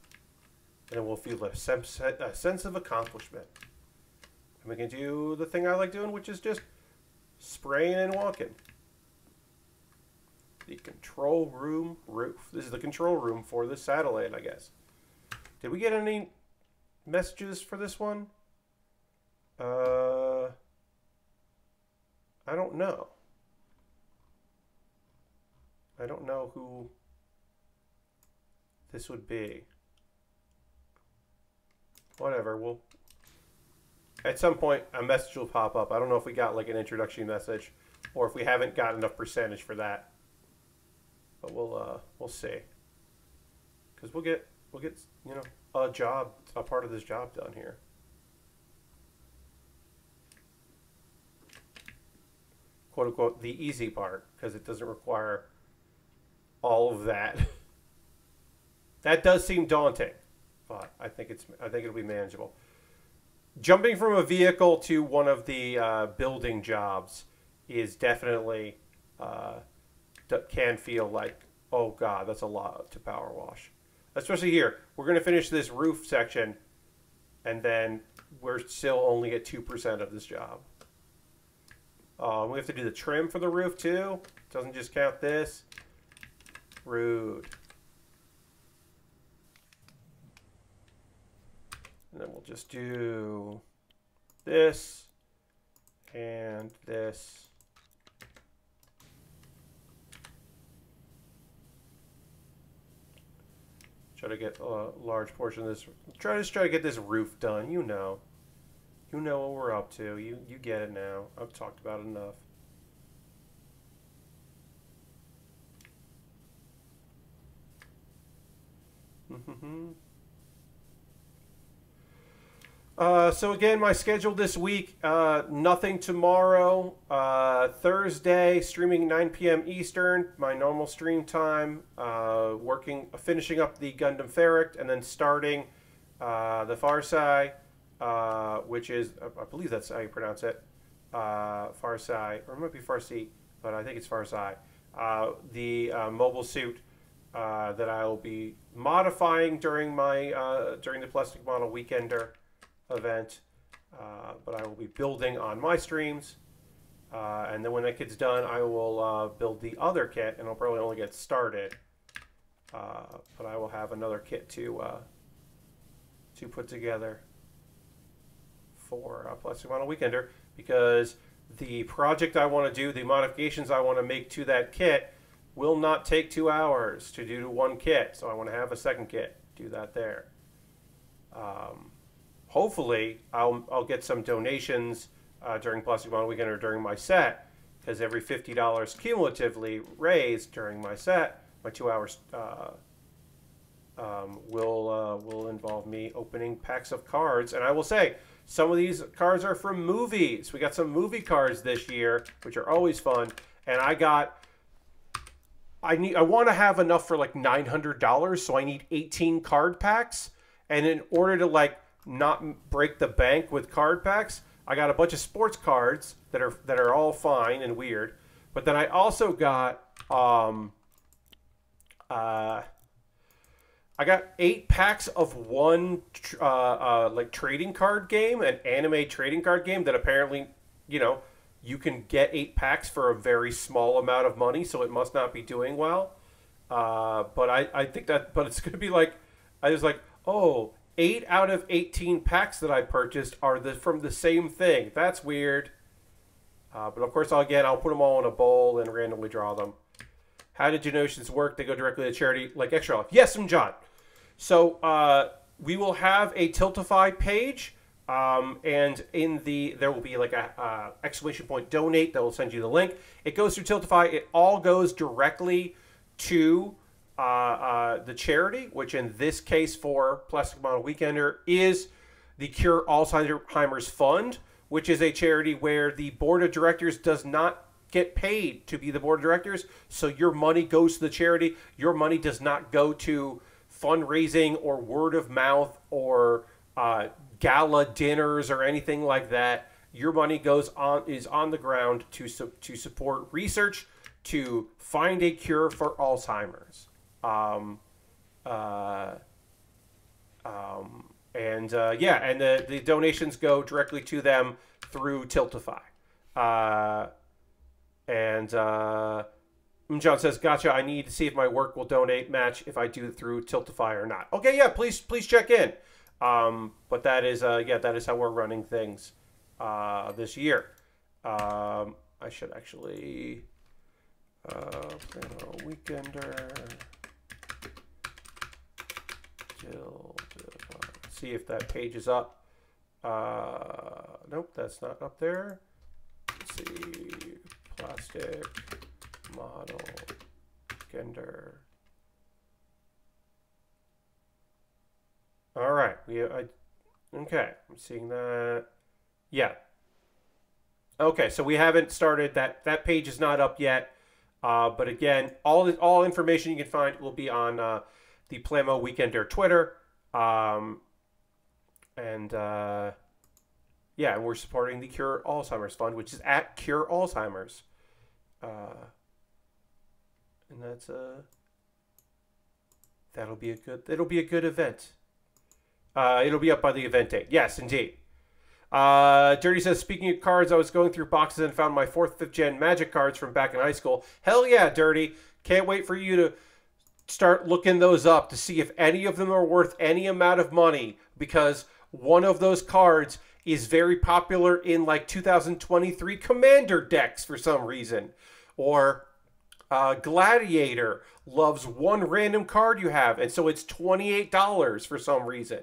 Speaker 1: and then we'll feel a sense of accomplishment. And we can do the thing I like doing, which is just spraying and walking. The control room roof. This is the control room for the satellite, I guess. Did we get any messages for this one? I don't know. I don't know who this would be. Whatever, we'll... At some point, a message will pop up. I don't know if we got like an introduction message, or if we haven't got enough percentage for that. But we'll see. Because we'll get you know, a part of this job done here. Quote unquote the easy part, because it doesn't require all of that. That does seem daunting, but I think it'll be manageable. Jumping from a vehicle to one of the building jobs is definitely can feel like, oh god, that's a lot to power wash. Especially here, we're going to finish this roof section, and then we're still only at 2% of this job. We have to do the trim for the roof too. Doesn't just count this. Rude. And then we'll just do this and this. Try to get a large portion of this. Try to get this roof done. You know what we're up to. You get it now. I've talked about it enough. So again, my schedule this week, nothing tomorrow. Thursday, streaming 9 p.m. Eastern, my normal stream time. Finishing up the Gundam Ferric, and then starting the Farsai, which is, I believe that's how you pronounce it, Farsai, or it might be Farsi, but I think it's Farsai. The mobile suit that I will be modifying during my during the Plastic Model Weekender event, but I will be building on my streams, and then when that kit's done, I will build the other kit, and I'll probably only get started, but I will have another kit to put together for Plastic Model Weekender, because the project I want to do, the modifications I want to make to that kit, will not take 2 hours to do to one kit, so I want to have a second kit, do that there. Hopefully, I'll get some donations during Plastic Model Weekend or during my set, because every $50 cumulatively raised during my set, my 2 hours, will involve me opening packs of cards. And I will say, some of these cards are from movies. We got some movie cards this year, which are always fun. And I want to have enough for like $900, so I need 18 card packs. And in order to like not break the bank with card packs, I got a bunch of sports cards that are all fine and weird. But then I also got I got 8 packs of one like trading card game, an anime trading card game that apparently, you know, you can get 8 packs for a very small amount of money, so it must not be doing well. But I think that, but it's going to be like, I was like, oh, 8 out of 18 packs that I purchased are from the same thing. That's weird. But of course, I'll put them all in a bowl and randomly draw them. How did donations work? They go directly to charity like Extra Life. Yes, I'm John. So we will have a Tiltify page, and there will be like a exclamation point donate that will send you the link. It goes through Tiltify. It all goes directly to the charity, which in this case for Plastic Model Weekender is the Cure Alzheimer's Fund, which is a charity where the board of directors does not get paid to be the board of directors. So your money goes to the charity. Your money does not go to fundraising or word of mouth or gala dinners or anything like that. Your money is on the ground to support research to find a cure for Alzheimer's. And the donations go directly to them through Tiltify. John says, gotcha, I need to see if my work will donate match if I do it through Tiltify or not. Okay, yeah, please check in. But that is how we're running things this year. I should actually Weekender see if that page is up. Nope, that's not up there. Let's see, Plastic Model Weekender. All right, okay, I'm seeing that. Yeah. Okay, so we haven't started that. That page is not up yet. But again, all information you can find will be on the Plamo Weekender Twitter. Yeah, and we're supporting the Cure Alzheimer's Fund, which is at Cure Alzheimer's. And that's it'll be a good event. It'll be up by the event date. Yes, indeed. Dirty says, speaking of cards, I was going through boxes and found my 4th, 5th gen Magic cards from back in high school. Hell yeah, Dirty. Can't wait for you to start looking those up to see if any of them are worth any amount of money, because one of those cards is very popular in like 2023 Commander decks for some reason. Or Gladiator loves one random card you have, and so it's $28 for some reason.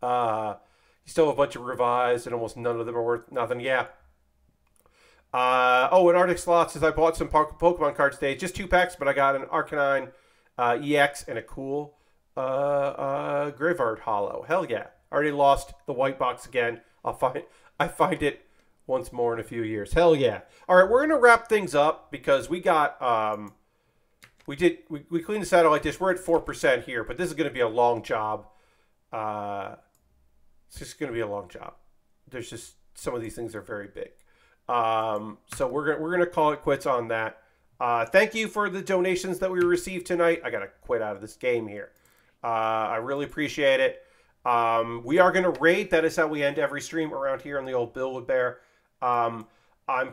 Speaker 1: You still have a bunch of revised, and almost none of them are worth nothing. Yeah. And Arctic Sloth says, I bought some Pokemon cards today. Just 2 packs, but I got an Arcanine EX and a cool Graveyard Hollow. Hell yeah. Already lost the white box again. I find it once more in a few years. Hell yeah. All right, we're going to wrap things up because we got... we cleaned the satellite dish. We're at 4% here, but this is going to be a long job. It's just going to be a long job. There's just some of these things are very big. So we're gonna call it quits on that. Thank you for the donations that we received tonight. I gotta quit out of this game here. I really appreciate it. We are gonna raid. That is how we end every stream around here on the old Bill with Bear. I'm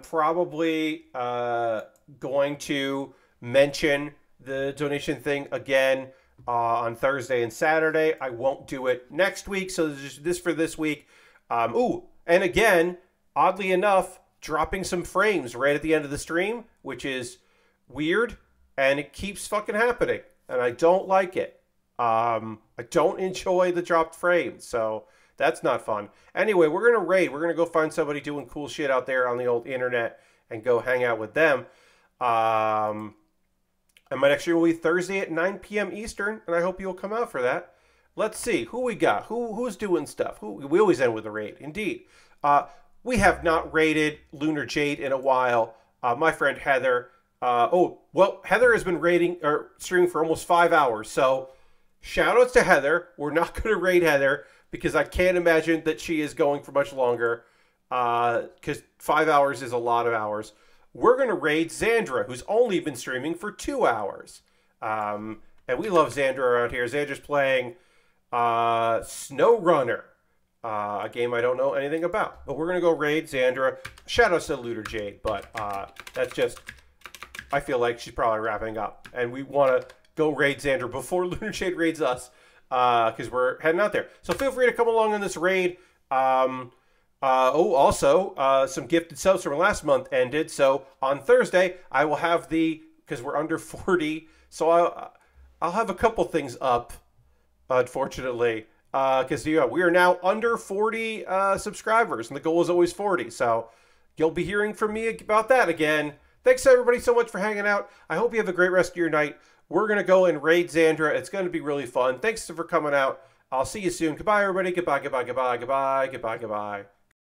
Speaker 1: probably going to mention the donation thing again on Thursday and Saturday. I won't do it next week, so there's just this for this week. And again, oddly enough, dropping some frames right at the end of the stream, which is weird, and it keeps fucking happening, and I don't like it. I don't enjoy the dropped frames, so that's not fun. Anyway, we're going to raid. We're going to go find somebody doing cool shit out there on the old internet and go hang out with them. And my next stream will be Thursday at 9 p.m. Eastern, and I hope you'll come out for that. Let's see who we got. Who's doing stuff? We always end with a raid. Indeed. We have not raided Lunar Jade in a while. My friend Heather. Heather has been raiding or streaming for almost 5 hours. So shout outs to Heather. We're not going to raid Heather because I can't imagine that she is going for much longer. Because 5 hours is a lot of hours. We're going to raid Xandra, who's only been streaming for 2 hours. And we love Xandra around here. Xandra's playing Snow Runner, a game I don't know anything about. But we're going to go raid Xandra. Shout out to Lunar Jade, but that's just... I feel like she's probably wrapping up. And we want to go raid Xandra before Lunar Jade raids us, because we're heading out there. So feel free to come along on this raid. Also, some gifted subs from last month ended. So on Thursday, I will have the because we're under 40. So I'll have a couple things up, unfortunately, because we are now under 40 subscribers, and the goal is always 40. So you'll be hearing from me about that again. Thanks everybody so much for hanging out. I hope you have a great rest of your night. We're gonna go and raid Xandra. It's gonna be really fun. Thanks for coming out. I'll see you soon. Goodbye, everybody. Goodbye, goodbye, goodbye, goodbye, goodbye, goodbye.